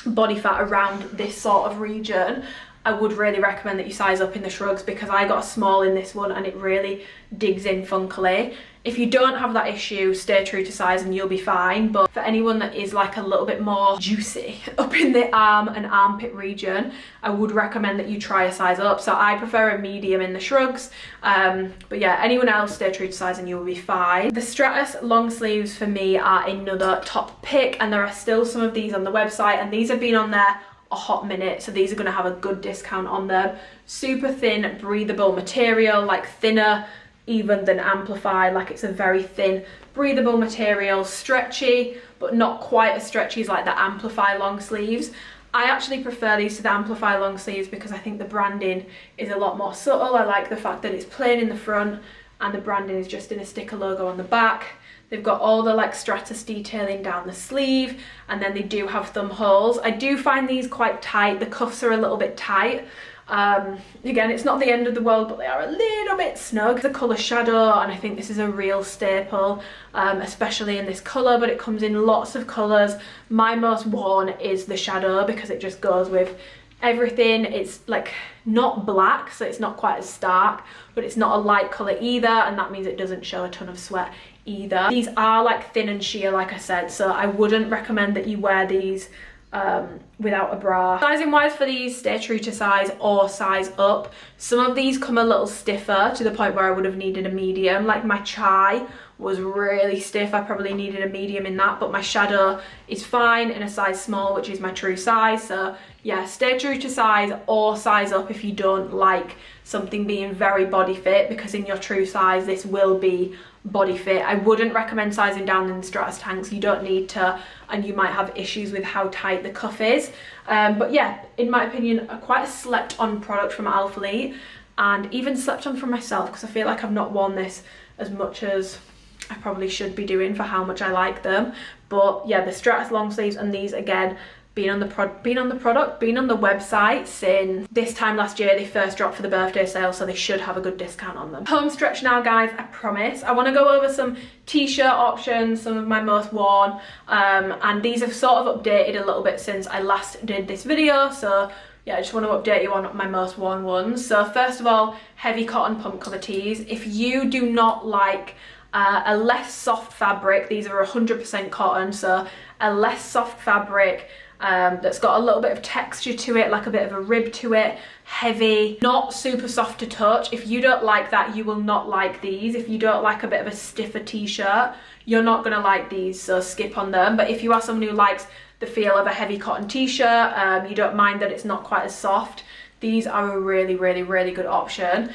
body fat around this sort of region, I would really recommend that you size up in the shrugs, because I got a small in this one and it really digs in funkily. If you don't have that issue, stay true to size and you'll be fine. But for anyone that is like a little bit more juicy up in the arm and armpit region, I would recommend that you try a size up. So I prefer a medium in the shrugs, but yeah, anyone else, stay true to size and you will be fine. The Stratus long sleeves for me are another top pick, and there are still some of these on the website, and these have been on there a hot minute, so these are going to have a good discount on them. Super thin, breathable material, like thinner even than Amplify. Like it's a very thin, breathable material, stretchy, but not quite as stretchy as like the Amplify long sleeves. I actually prefer these to the Amplify long sleeves because I think the branding is a lot more subtle. I like the fact that it's plain in the front and the branding is just in a sticker logo on the back. They've got all the like Stratus detailing down the sleeve, and then they do have thumb holes. I do find these quite tight. The cuffs are a little bit tight. Again, it's not the end of the world, but they are a little bit snug. The colour Shadow, and I think this is a real staple, especially in this colour, but it comes in lots of colours. My most worn is the Shadow because it just goes with everything. It's like not black, so it's not quite as stark, but it's not a light colour either, and that means it doesn't show a ton of sweat either. These are like thin and sheer, like I said, so I wouldn't recommend that you wear these without a bra. Sizing wise for these, stay true to size or size up. Some of these come a little stiffer to the point where I would have needed a medium. Like my chai was really stiff, I probably needed a medium in that, but my shadow is fine in a size small, which is my true size. So yeah, stay true to size or size up if you don't like something being very body fit, because in your true size this will be body fit. I wouldn't recommend sizing down in the stratus tanks, you don't need to, and you might have issues with how tight the cuff is. But yeah, in my opinion, quite a slept on product from Alphalete, and even slept on from myself, because I feel like I've not worn this as much as I probably should be doing for how much I like them. But yeah, the stratus long sleeves, and these again, been on the website since this time last year. They first dropped for the birthday sale, so they should have a good discount on them. Home stretch now, guys, I promise. I want to go over some t-shirt options, some of my most worn, and these have sort of updated a little bit since I last did this video, so yeah, I just want to update you on my most worn ones. So first of all, heavy cotton pump cover tees. If you do not like a less soft fabric, these are 100% cotton, so a less soft fabric that's got a little bit of texture to it, like a bit of a rib to it, heavy, not super soft to touch. If you don't like that, you will not like these. If you don't like a bit of a stiffer t-shirt, you're not gonna like these, so skip on them. But if you are someone who likes the feel of a heavy cotton t-shirt, you don't mind that it's not quite as soft, these are a really good option.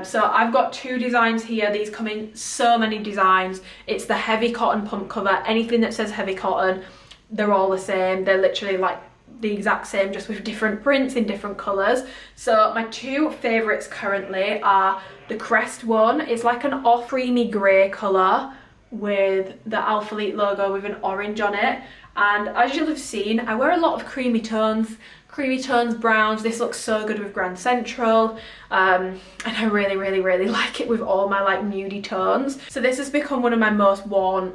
So I've got two designs here. These come in so many designs. It's the heavy cotton pump cover. Anything that says heavy cotton, they're all the same. They're literally like the exact same, just with different prints in different colors. So my two favorites currently are the crest one. It's like an off creamy gray color with the Alphalete logo with an orange on it. And as you'll have seen, I wear a lot of creamy tones, browns. This looks so good with Grand Central, and I really like it with all my like nudie tones. So this has become one of my most worn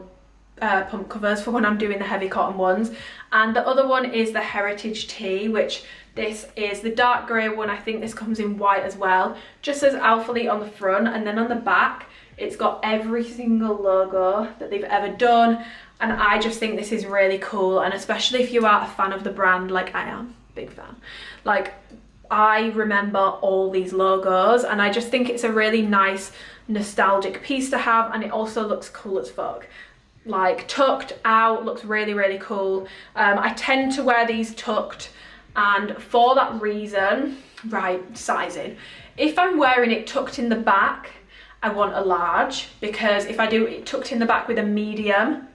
pump covers for when I'm doing the heavy cotton ones. And the other one is the Heritage Tee, which this is the dark grey one. I think this comes in white as well. Just says Alphalete on the front, and then on the back it's got every single logo that they've ever done. And I just think this is really cool, and especially if you are a fan of the brand like I am, big fan. Like, I remember all these logos, and I just think it's a really nice nostalgic piece to have, and it also looks cool as fuck. Like tucked out, looks really cool. I tend to wear these tucked, and for that reason, right, sizing. If I'm wearing it tucked in the back, I want a large, because if I do it tucked in the back with a medium,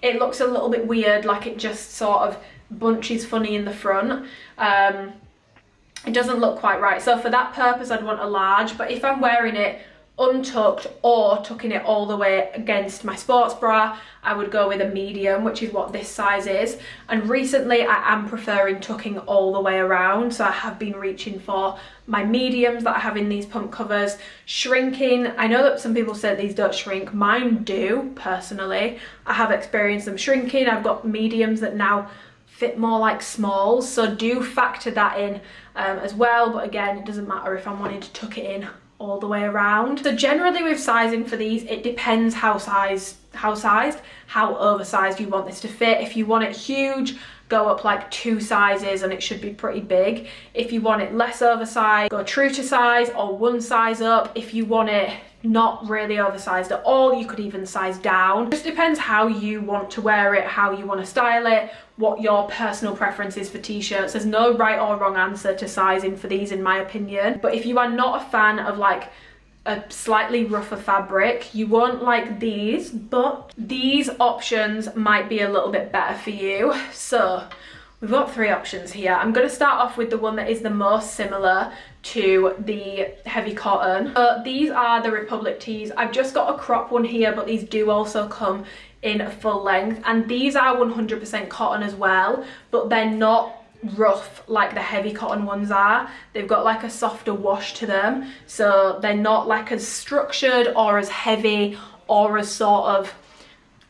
it looks a little bit weird, like it just sort of bunches funny in the front. It doesn't look quite right. So for that purpose, I'd want a large. But if I'm wearing it untucked or tucking it all the way against my sports bra, I would go with a medium, which is what this size is. And recently I am preferring tucking all the way around, so I have been reaching for my mediums that I have in these pump covers. Shrinking, I know that some people said these don't shrink, mine do personally. I have experienced them shrinking. I've got mediums that now fit more like smalls, so do factor that in as well. But again, it doesn't matter if I'm wanting to tuck it in all the way around. So generally with sizing for these, it depends how oversized you want this to fit. If you want it huge, go up like 2 sizes and it should be pretty big. If you want it less oversized, go true to size or 1 size up. If you want it not really oversized at all, you could even size down. Just depends how you want to wear it, how you want to style it, what your personal preference is for t-shirts. There's no right or wrong answer to sizing for these, in my opinion. But if you are not a fan of like a slightly rougher fabric, you won't like these, but these options might be a little bit better for you. So we've got 3 options here. I'm going to start off with the one that is the most similar to the heavy cotton. These are the Republic tees. I've just got a crop one here, but these do also come in a full length, and these are 100% cotton as well, but they're not rough like the heavy cotton ones are. They've got like a softer wash to them, so they're not like as structured or as heavy or as sort of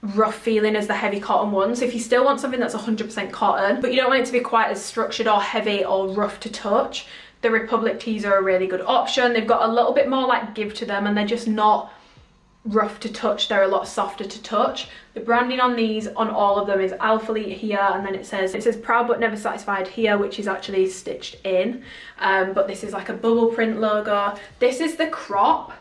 rough feeling as the heavy cotton ones. So if you still want something that's 100% cotton, but you don't want it to be quite as structured or heavy or rough to touch, the Republic tees are a really good option. They've got a little bit more like give to them, and they're just not rough to touch, they're a lot softer to touch. The branding on these, on all of them, is Alphalete here, and then it says proud but never satisfied here, which is actually stitched in, but this is like a bubble print logo. This is the crop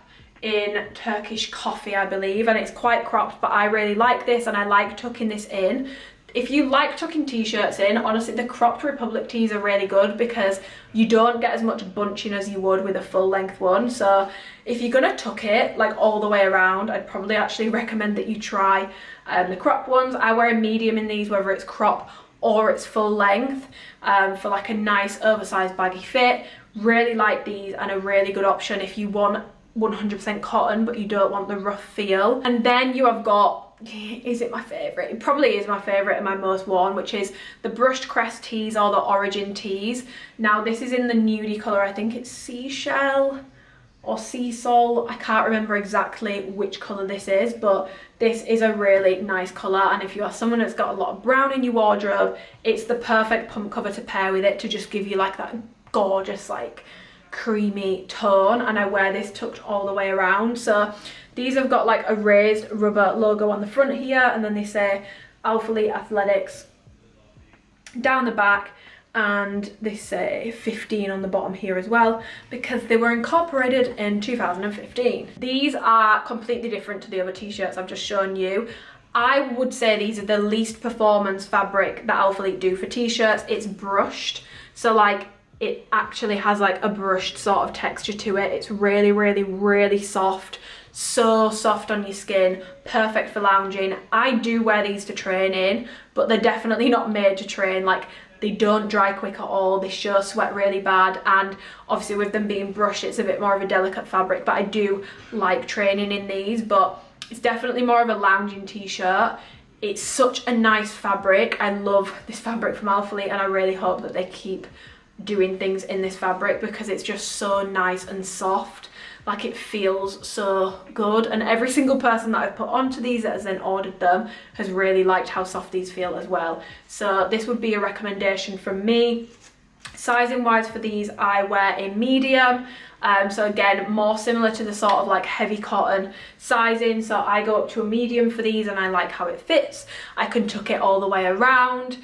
in Turkish coffee, I believe, and it's quite cropped, but I really like this and I like tucking this in. If you like tucking t-shirts in, honestly the cropped Republic tees are really good because you don't get as much bunching as you would with a full length one. So if you're gonna tuck it like all the way around, I'd probably actually recommend that you try the cropped ones. I wear a medium in these, whether it's crop or it's full length, for like a nice oversized baggy fit. Really like these, and a really good option if you want 100% cotton but you don't want the rough feel. And then you have got, is it my favorite? It probably is my favorite and my most worn, which is the brushed crest tees or the origin tees. Now this is in the nudie color, I think it's seashell or sea salt, I can't remember exactly which color this is, but this is a really nice color, and if you are someone that's got a lot of brown in your wardrobe, it's the perfect pump cover to pair with it to just give you like that gorgeous like creamy tone. And I wear this tucked all the way around. So these have got like a raised rubber logo on the front here, and then they say Alphalete Athletics down the back, and they say 15 on the bottom here as well because they were incorporated in 2015. These are completely different to the other t-shirts I've just shown you. I would say these are the least performance fabric that Alphalete do for t-shirts. It's brushed, so like it actually has like a brushed sort of texture to it. It's really, really, really soft. So soft on your skin, perfect for lounging. I do wear these to train in, but they're definitely not made to train. Like they don't dry quick at all, they show sweat really bad, and obviously with them being brushed it's a bit more of a delicate fabric, but I do like training in these. But it's definitely more of a lounging t-shirt. It's such a nice fabric. I love this fabric from Alphalete, and I really hope that they keep doing things in this fabric because it's just so nice and soft. Like it feels so good, and every single person that I've put onto these that has then ordered them has really liked how soft these feel as well. So this would be a recommendation from me. Sizing wise for these, I wear a medium, so again more similar to the sort of like heavy cotton sizing. So I go up to a medium for these, and I like how it fits. I can tuck it all the way around.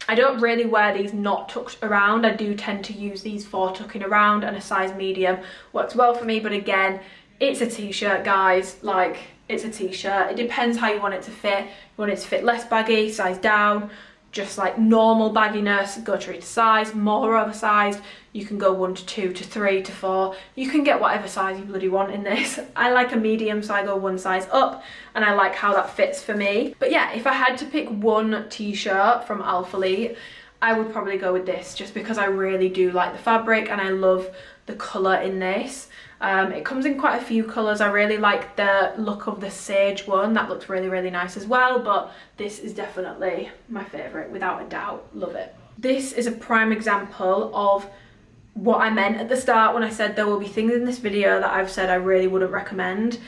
I don't really wear these not tucked around. I do tend to use these for tucking around, and a size medium works well for me. But again, it's a t-shirt, guys. Like, it's a t-shirt. It depends how you want it to fit. You want it to fit less baggy, size down, just like normal bagginess, go true to size. More oversized, you can go 1 to 2 to 3 to 4. You can get whatever size you bloody want in this. I like a medium, so I go 1 size up, and I like how that fits for me. But yeah, if I had to pick one t-shirt from Alphalete, I would probably go with this, just because I really do like the fabric and I love the colour in this. It comes in quite a few colours. I really like the look of the sage one. That looks really, really nice as well, but this is definitely my favourite, without a doubt. Love it. This is a prime example of what I meant at the start when I said there will be things in this video that I've said I really wouldn't recommend.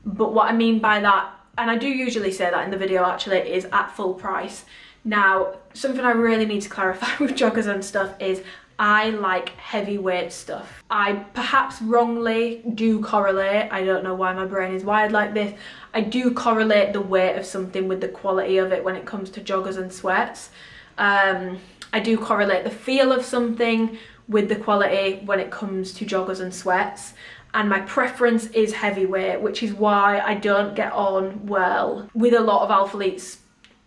But what I mean by that, and I do usually say that in the video actually, is at full price. Now, something I really need to clarify with joggers and stuff is I like heavyweight stuff. I perhaps wrongly do correlate, I don't know why my brain is wired like this, I do correlate the weight of something with the quality of it when it comes to joggers and sweats. I do correlate the feel of something with the quality when it comes to joggers and sweats. And my preference is heavyweight, which is why I don't get on well with a lot of Alphalete's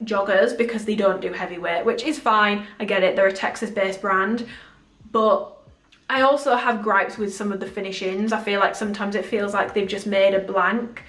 joggers, because they don't do heavyweight, which is fine. I get it, they're a Texas-based brand. But I also have gripes with some of the finishings. I feel like sometimes it feels like they've just made a blank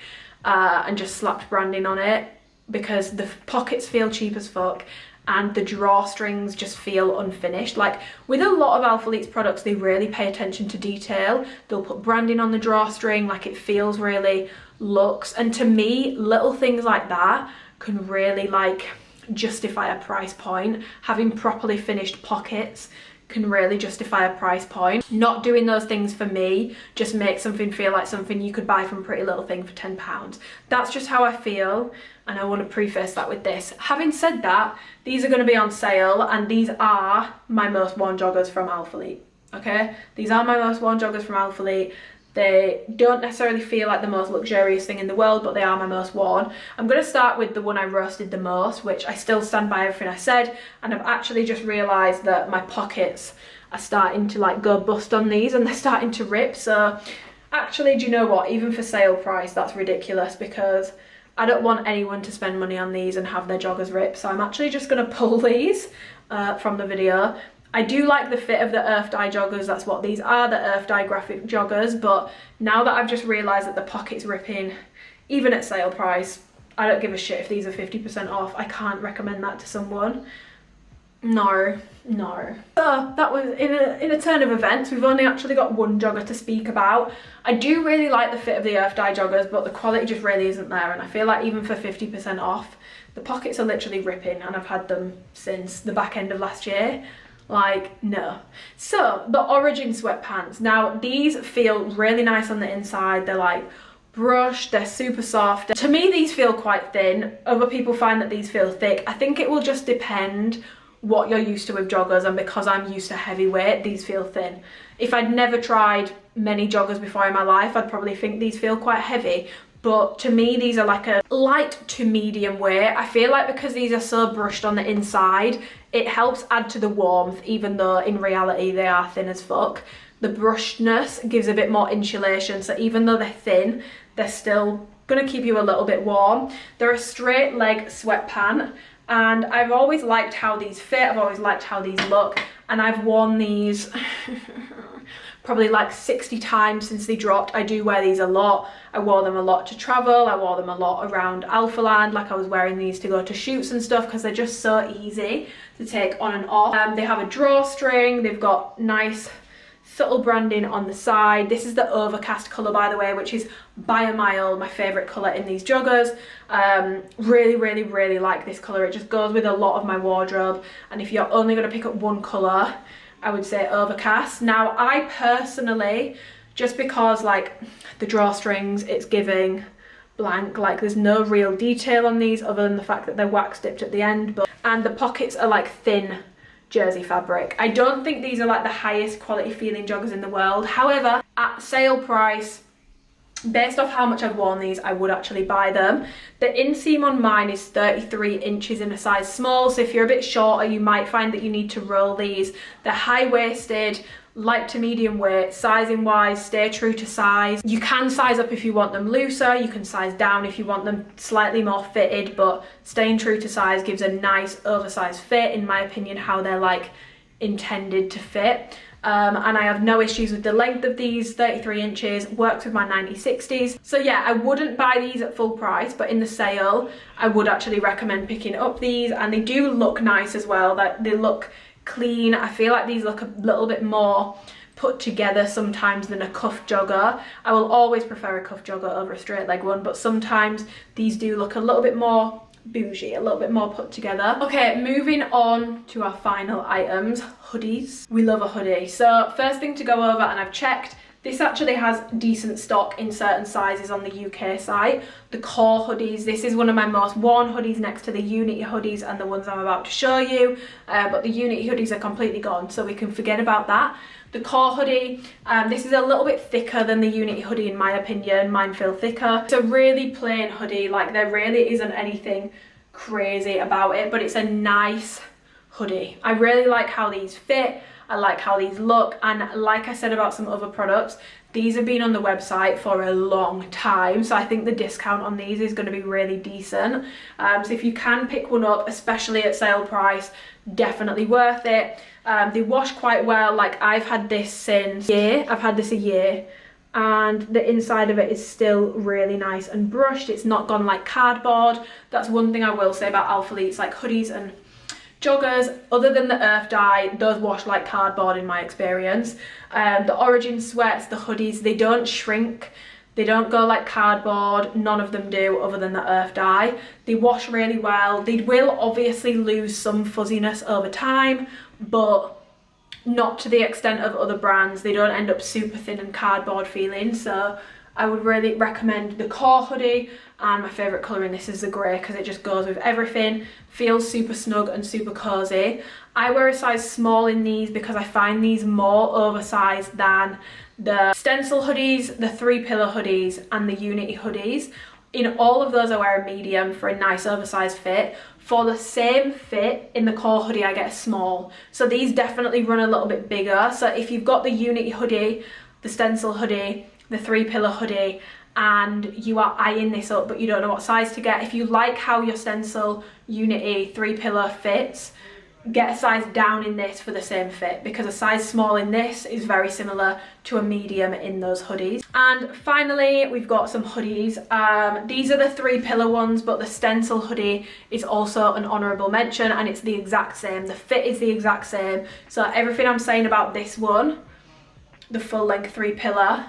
and just slapped branding on it, because the pockets feel cheap as fuck and the drawstrings just feel unfinished. Like with a lot of Alphalete's products, they really pay attention to detail. They'll put branding on the drawstring, like it feels really luxe. And to me, little things like that can really like justify a price point. Having properly finished pockets can really justify a price point. Not doing those things for me just makes something feel like something you could buy from Pretty Little Thing for £10. That's just how I feel, and I want to preface that with this. Having said that, these are going to be on sale, and these are my most worn joggers from Alphalete. Okay, these are my most worn joggers from Alphalete. They don't necessarily feel like the most luxurious thing in the world, but they are my most worn. I'm going to start with the one I roasted the most, which I still stand by everything I said, and I've actually just realised that my pockets are starting to like go bust on these, and they're starting to rip. So actually, do you know what, even for sale price, that's ridiculous, because I don't want anyone to spend money on these and have their joggers rip. So I'm actually just going to pull these from the video. I do like the fit of the Earth Dye joggers. That's what these are, the Earth Dye graphic joggers. But now that I've just realised that the pocket's ripping, even at sale price, I don't give a shit if these are 50% off. I can't recommend that to someone. No. So that was in a turn of events. We've only actually got one jogger to speak about. I do really like the fit of the Earth Dye joggers, but the quality just really isn't there. And I feel like even for 50% off, the pockets are literally ripping, and I've had them since the back end of last year. Like, no. So the Origin sweatpants, now these feel really nice on the inside. They're like brushed, they're super soft. To me, these feel quite thin. Other people find that these feel thick. I think it will just depend what you're used to with joggers, and because I'm used to heavyweight, these feel thin. If I'd never tried many joggers before in my life, I'd probably think these feel quite heavy. But to me, these are like a light to medium weight. I feel like because these are so brushed on the inside, it helps add to the warmth, even though in reality they are thin as fuck. The brushedness gives a bit more insulation, so even though they're thin, they're still gonna keep you a little bit warm. They're a straight leg sweatpant, and I've always liked how these fit, I've always liked how these look, and I've worn these probably like 60 times since they dropped. I do wear these a lot. I wore them a lot to travel. I wore them a lot around Alphaland. Like I was wearing these to go to shoots and stuff because they're just so easy to take on and off. They have a drawstring. They've got nice subtle branding on the side. This is the Overcast colour, by the way, which is by a mile my favourite colour in these joggers. Really like this colour. It just goes with a lot of my wardrobe. And if you're only going to pick up one colour, I would say Overcast. Now, I personally, just because like the drawstrings, it's giving blank, like there's no real detail on these other than the fact that they're wax dipped at the end, and the pockets are like thin jersey fabric. I don't think these are like the highest quality feeling joggers in the world. However, at sale price, based off how much I've worn these, I would actually buy them. The inseam on mine is 33 inches in a size small, so if you're a bit shorter, you might find that you need to roll these. They're high-waisted, light to medium weight. Sizing wise, stay true to size. You can size up if you want them looser, you can size down if you want them slightly more fitted, but staying true to size gives a nice oversized fit, in my opinion, how they're like intended to fit. And I have no issues with the length of these. 33 inches works with my 90/60s. So yeah, I wouldn't buy these at full price, but in the sale I would actually recommend picking up these, and they do look nice as well. That they look clean. I feel like these look a little bit more put together sometimes than a cuff jogger. I will always prefer a cuff jogger over a straight leg one, but sometimes these do look a little bit more bougie, a little bit more put together. Okay, moving on to our final items, hoodies. We love a hoodie. So first thing to go over, and I've checked, this actually has decent stock in certain sizes on the UK site. The core hoodies, this is one of my most worn hoodies next to the Unity hoodies and the ones I'm about to show you, but the Unity hoodies are completely gone, so we can forget about that. The core hoodie, this is a little bit thicker than the Unity hoodie in my opinion. Mine feel thicker. It's a really plain hoodie, like there really isn't anything crazy about it, but it's a nice hoodie. I really like how these fit. I like how these look, and like I said about some other products, these have been on the website for a long time, so I think the discount on these is going to be really decent. So if you can pick one up, especially at sale price, definitely worth it. They wash quite well. Like I've had this since I've had this a year, and the inside of it is still really nice and brushed. It's not gone like cardboard. That's one thing I will say about Alphalete's like hoodies and joggers, other than the Earth Dye, those wash like cardboard in my experience. The Origin sweats, the hoodies, they don't shrink, they don't go like cardboard, none of them do other than the Earth Dye. They wash really well. They will obviously lose some fuzziness over time, but not to the extent of other brands. They don't end up super thin and cardboard feeling, so I would really recommend the core hoodie. And my favourite colour in this is the grey because it just goes with everything, feels super snug and super cosy. I wear a size small in these because I find these more oversized than the stencil hoodies, the 3-pillar hoodies and the Unity hoodies. In all of those I wear a medium for a nice oversized fit. For the same fit in the core hoodie I get a small. So these definitely run a little bit bigger. So if you've got the Unity hoodie, the stencil hoodie, the 3-pillar hoodie, and you are eyeing this up but you don't know what size to get, if you like how your stencil, Unity, 3-pillar fits, get a size down in this for the same fit, because a size small in this is very similar to a medium in those hoodies. And finally we've got some hoodies. These are the 3-pillar ones, but the stencil hoodie is also an honourable mention, and it's the exact same. The fit is the exact same, so everything I'm saying about this one, the full length 3-pillar,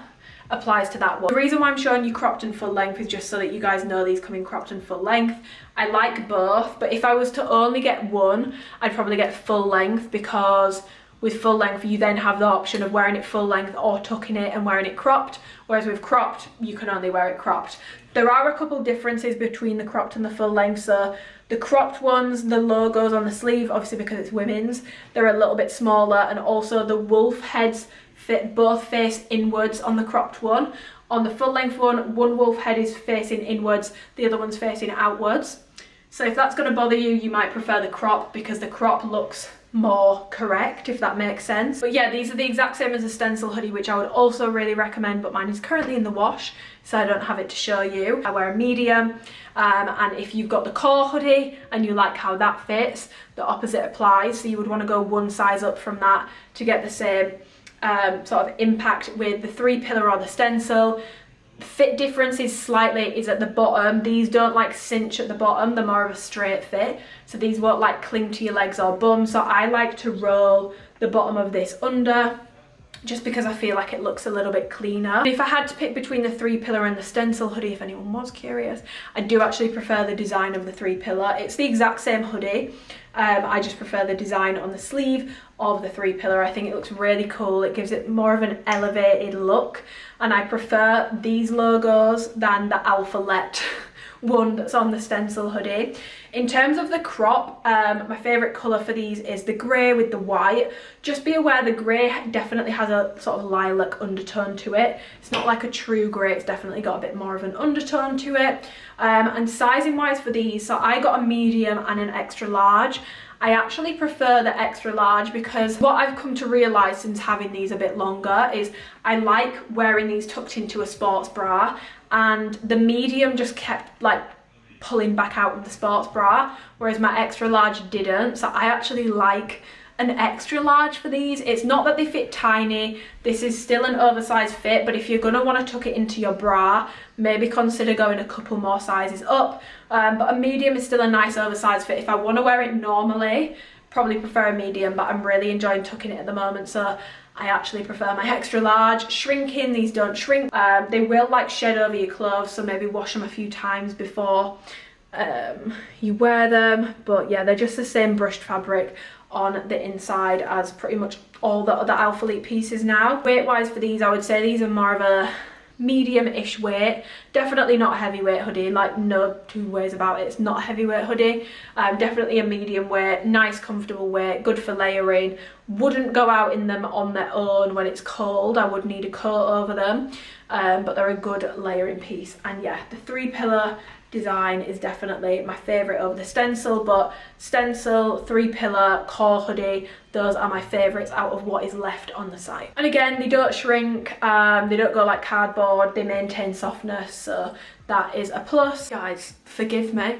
applies to that one. The reason why I'm showing you cropped and full length is just so that you guys know these come in cropped and full length. I like both, but if I was to only get one, I'd probably get full length, because with full length you then have the option of wearing it full length or tucking it and wearing it cropped, whereas with cropped you can only wear it cropped. There are a couple differences between the cropped and the full length. So the cropped ones, the logos on the sleeve, obviously because it's women's, they're a little bit smaller, and also the wolf heads both face inwards on the cropped one. On the full length one wolf head is facing inwards, the other one's facing outwards. So if that's going to bother you, you might prefer the crop, because the crop looks more correct, if that makes sense. But yeah, these are the exact same as the stencil hoodie, which I would also really recommend, but mine is currently in the wash, so I don't have it to show you. I wear a medium, and if you've got the core hoodie and you like how that fits, the opposite applies. So you would want to go one size up from that to get the same sort of impact with the 3-pillar or the stencil. Fit difference is at the bottom. These don't like cinch at the bottom, they're more of a straight fit, so these won't like cling to your legs or bum. So I like to roll the bottom of this under, just because I feel like it looks a little bit cleaner. If I had to pick between the 3-pillar and the stencil hoodie, if anyone was curious, I do actually prefer the design of the 3-pillar. It's the exact same hoodie, I just prefer the design on the sleeve of the 3-pillar. I think it looks really cool. It gives it more of an elevated look, and I prefer these logos than the Alphalete one that's on the stencil hoodie. In terms of the crop, my favourite colour for these is the grey with the white. Just be aware the grey definitely has a sort of lilac undertone to it. It's not like a true grey, it's definitely got a bit more of an undertone to it. And sizing wise for these, so I got a medium and an extra large. I actually prefer the extra large, because what I've come to realise since having these a bit longer is I like wearing these tucked into a sports bra, and the medium just kept like pulling back out of the sports bra, whereas my extra large didn't. So I actually like an extra large for these. It's not that they fit tiny, this is still an oversized fit, but if you're going to want to tuck it into your bra, maybe consider going a couple more sizes up. But a medium is still a nice oversized fit. If I want to wear it normally, probably prefer a medium, but I'm really enjoying tucking it at the moment, so I actually prefer my extra large. Shrinking, these don't shrink. They will like shed over your clothes, so maybe wash them a few times before you wear them. But yeah, they're just the same brushed fabric on the inside as pretty much all the other Alphalete pieces now. Weight wise for these, I would say these are more of a medium-ish weight. Definitely not a heavyweight hoodie, like no two ways about it, it's not a heavyweight hoodie. Definitely a medium weight, nice comfortable weight, good for layering. Wouldn't go out in them on their own when it's cold, I would need a coat over them, but they're a good layering piece. And yeah, the 3-pillar design is definitely my favorite over the stencil, but stencil, 3-pillar, core hoodie, those are my favorites out of what is left on the site. And again, they don't shrink, they don't go like cardboard, they maintain softness, so that is a plus. Guys, forgive me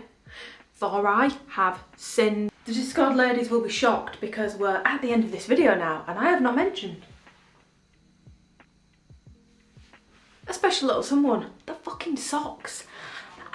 for I have sinned. The Discord ladies will be shocked because we're at the end of this video now and I have not mentioned a special little someone, the fucking socks.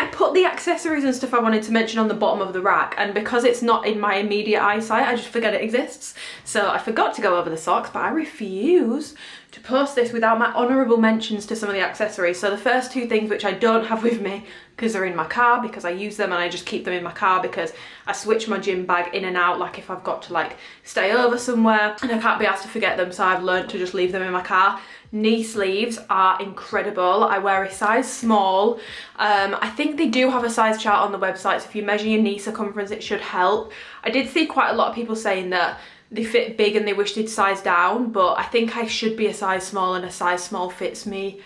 I put the accessories and stuff I wanted to mention on the bottom of the rack, and because it's not in my immediate eyesight, I just forget it exists. So I forgot to go over the socks, but I refuse to post this without my honourable mentions to some of the accessories. So the first two things which I don't have with me, because they're in my car, because I use them, and I just keep them in my car because I switch my gym bag in and out, like if I've got to like stay over somewhere and I can't be asked to forget them, so I've learned to just leave them in my car. Knee sleeves are incredible. I wear a size small. I think they do have a size chart on the website, so if you measure your knee circumference it should help. I did see quite a lot of people saying that they fit big and they wish they'd size down, but I think I should be a size small, and a size small fits me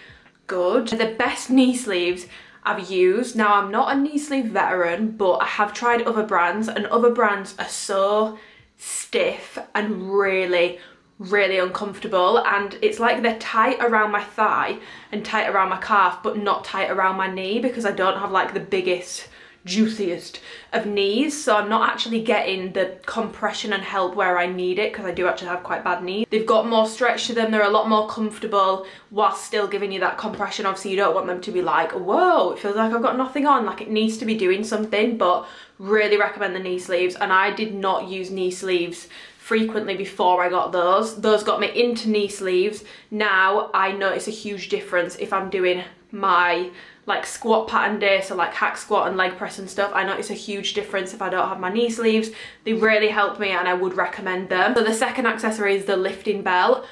good. The best knee sleeves I've used, now I'm not a knee sleeve veteran, but I have tried other brands, and other brands are so stiff and really uncomfortable, and it's like they're tight around my thigh and tight around my calf, but not tight around my knee, because I don't have like the biggest, juiciest of knees, so I'm not actually getting the compression and help where I need it, because I do actually have quite bad knees. They've got more stretch to them, they're a lot more comfortable while still giving you that compression. Obviously you don't want them to be like, whoa, it feels like I've got nothing on, like it needs to be doing something, but really recommend the knee sleeves. And I did not use knee sleeves frequently before I got those. Those got me into knee sleeves. Now I notice a huge difference if I'm doing my like squat pattern day, so like hack squat and leg press and stuff. I notice a huge difference if I don't have my knee sleeves. They really help me, and I would recommend them. So the second accessory is the lifting belt.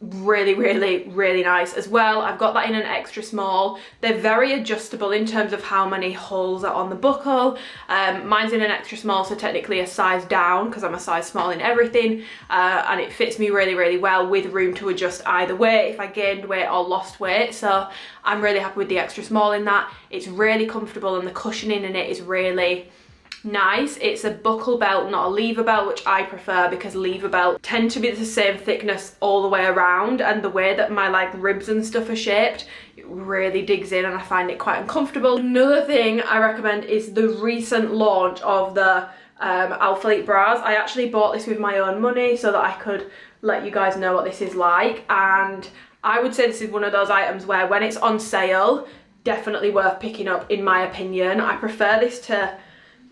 Really nice as well. I've got that in an extra small. They're very adjustable in terms of how many holes are on the buckle. Mine's in an extra small, so technically a size down, because I'm a size small in everything, and it fits me really well, with room to adjust either way if I gained weight or lost weight. So I'm really happy with the extra small in that. It's really comfortable, and the cushioning in it is really nice. It's a buckle belt, not a lever belt, which I prefer, because lever belts tend to be the same thickness all the way around, and the way that my like ribs and stuff are shaped, it really digs in and I find it quite uncomfortable. Another thing I recommend is the recent launch of the Alphalete bras. I actually bought this with my own money so that I could let you guys know what this is like, and I would say this is one of those items where when it's on sale, definitely worth picking up in my opinion. I prefer this to,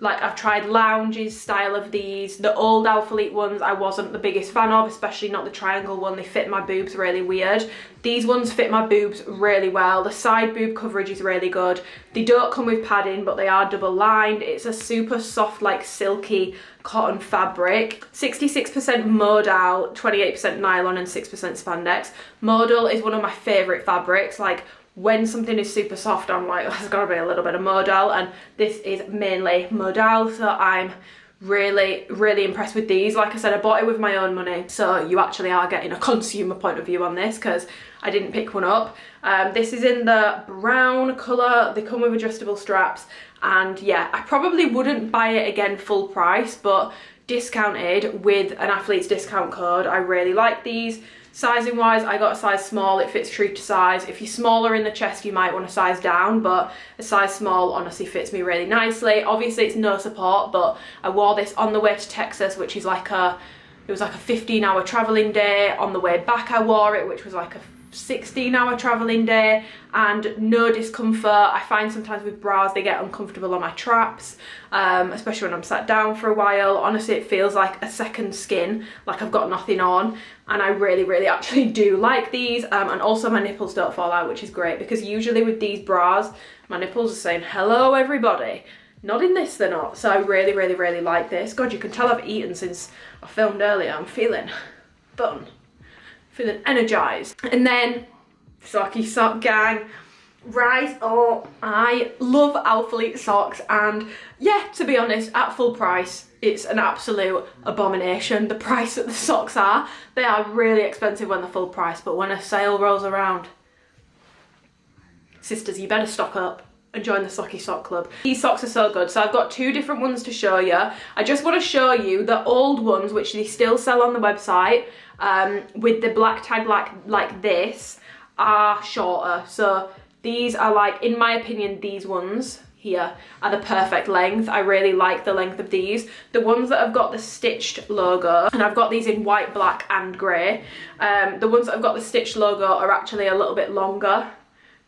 like, I've tried Lounge's style of these. The old Alphalete ones I wasn't the biggest fan of, especially not the triangle one. They fit my boobs really weird. These ones fit my boobs really well. The side boob coverage is really good. They don't come with padding, but they are double lined. It's a super soft, like silky cotton fabric. 66% modal, 28% nylon and 6% spandex. Modal is one of my favourite fabrics. Like, when something is super soft, I'm like, there's got to be a little bit of modal, and this is mainly modal, so I'm really impressed with these. Like I said, I bought it with my own money, so you actually are getting a consumer point of view on this, because I didn't pick one up. This is in the brown colour. They come with adjustable straps, and yeah, I probably wouldn't buy it again full price, but discounted with an Athlete's discount code, I really like these. Sizing wise, I got a size small. It fits true to size. If you're smaller in the chest, you might want to size down, but a size small honestly fits me really nicely. Obviously it's no support, but I wore this on the way to Texas, which is like it was like a 15-hour traveling day. On the way back I wore it, which was like a 16-hour traveling day, and no discomfort. I find sometimes with bras they get uncomfortable on my traps, especially when I'm sat down for a while. Honestly, it feels like a second skin, like I've got nothing on, and I really actually do like these. And also my nipples don't fall out, which is great, because usually with these bras my nipples are saying hello everybody. Not in this, they're not. So I really like this. God, you can tell I've eaten since I filmed earlier. I'm feeling fun, feeling energized. And then socky sock gang, rise up. I love Alphalete socks, and yeah, to be honest, at full price it's an absolute abomination, the price that the socks are. They are really expensive when they're full price, but when a sale rolls around, sisters, you better stock up and join the Socky Sock Club. These socks are so good. So I've got two different ones to show you. I just want to show you the old ones, which they still sell on the website, with the black tag like this, are shorter. So these are, like, in my opinion, these ones here are the perfect length. I really like the length of these. The ones that have got the stitched logo, and I've got these in white, black and grey, the ones that have got the stitched logo are actually a little bit longer.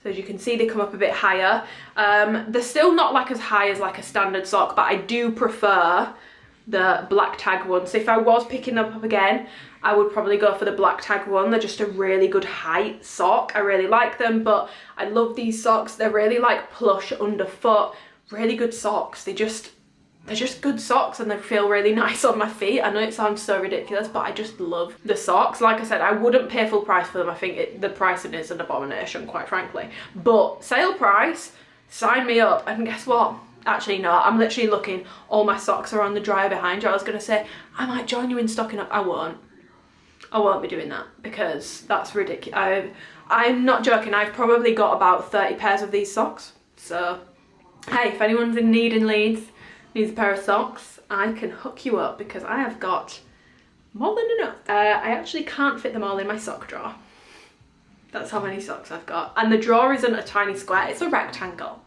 So as you can see, they come up a bit higher. They're still not like as high as like a standard sock, but I do prefer the black tag one. So if I was picking them up again, I would probably go for the black tag one. They're just a really good height sock. I really like them, but I love these socks. They're really like plush underfoot, really good socks. They're just good socks and they feel really nice on my feet. I know it sounds so ridiculous, but I just love the socks. Like I said, I wouldn't pay full price for them. I think the pricing is an abomination, quite frankly. But sale price, sign me up. And guess what? Actually, no, I'm literally looking. All my socks are on the dryer behind you. I was going to say, I might join you in stocking up. I won't be doing that because that's ridiculous. I'm not joking. I've probably got about 30 pairs of these socks. So, hey, if anyone's in need in Leeds, needs a pair of socks, I can hook you up because I have got more than enough. I actually can't fit them all in my sock drawer. That's how many socks I've got. And the drawer isn't a tiny square, it's a rectangle.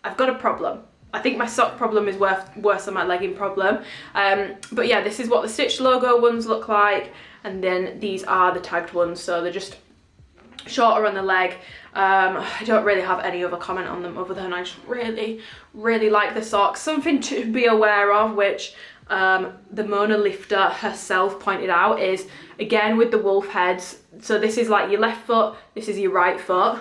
I've got a problem. I think my sock problem is worse than my legging problem. But yeah, this is what the stitched logo ones look like. And then these are the tagged ones. So they're just shorter on the leg. I don't really have any other comment on them other than I just really, really like the socks. Something to be aware of, which the Mona lifter herself pointed out, is again with the wolf heads. So this is like your left foot, this is your right foot.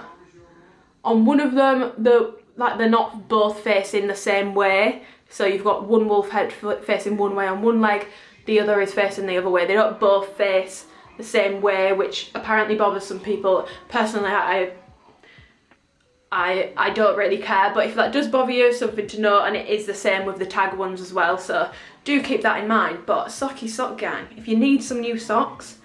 On one of them, they're not both facing the same way. So you've got one wolf head facing one way on one leg, the other is facing the other way. They don't both face the same way, which apparently bothers some people. Personally, I don't really care, but if that does bother you, something to know. And it is the same with the tag ones as well, so do keep that in mind. But socky sock gang, if you need some new socks,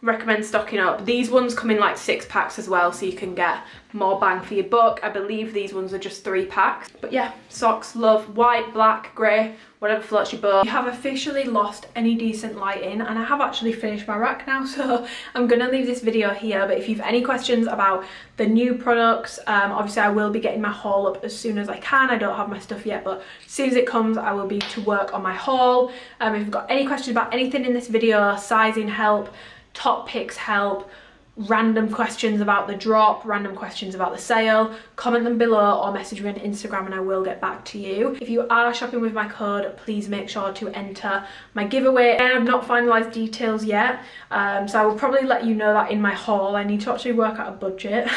recommend stocking up. These ones come in like 6 packs as well, so you can get more bang for your buck. I believe these ones are just 3 packs. But yeah, socks, love. White, black, grey, whatever floats your boat. We have officially lost any decent lighting, and I have actually finished my rack now, so I'm gonna leave this video here. But if you've any questions about the new products, obviously I will be getting my haul up as soon as I can. I don't have my stuff yet, but as soon as it comes, I will be to work on my haul. If you've got any questions about anything in this video, sizing help, top picks help, random questions about the drop, random questions about the sale, comment them below or message me on Instagram and I will get back to you. If you are shopping with my code, please make sure to enter my giveaway. And I've not finalised details yet, so I will probably let you know that in my haul. I need to actually work out a budget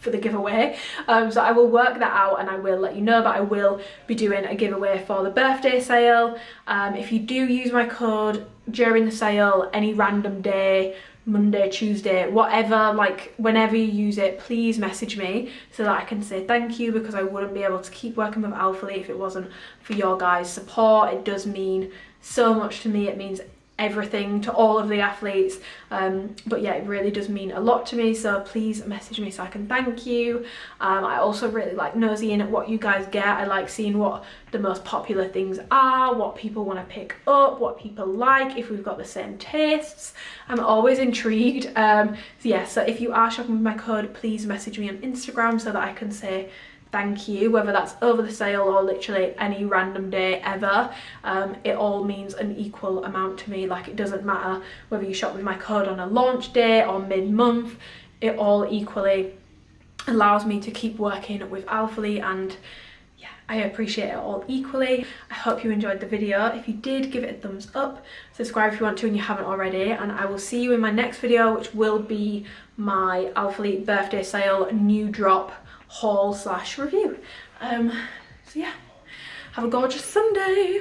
for the giveaway, so I will work that out and I will let you know. But I will be doing a giveaway for the birthday sale. If you do use my code during the sale, any random day, Monday, Tuesday, whatever, like whenever you use it, please message me so that I can say thank you, because I wouldn't be able to keep working with Alphalete if it wasn't for your guys' support. It does mean so much to me. It means everything to all of the athletes, but yeah, it really does mean a lot to me, so please message me so I can thank you. I also really like nosing at what you guys get. I like seeing what the most popular things are, what people want to pick up, what people like, if we've got the same tastes. I'm always intrigued. So yeah, so if you are shopping with my code, please message me on Instagram so that I can say thank you, whether that's over the sale or literally any random day ever. It all means an equal amount to me. Like, it doesn't matter whether you shop with my code on a launch day or mid-month, it all equally allows me to keep working with Alphalete, and yeah, I appreciate it all equally. I hope you enjoyed the video. If you did, give it a thumbs up, subscribe if you want to and you haven't already, and I will see you in my next video, which will be my Alphalete birthday sale new drop haul / review. So yeah, have a gorgeous Sunday.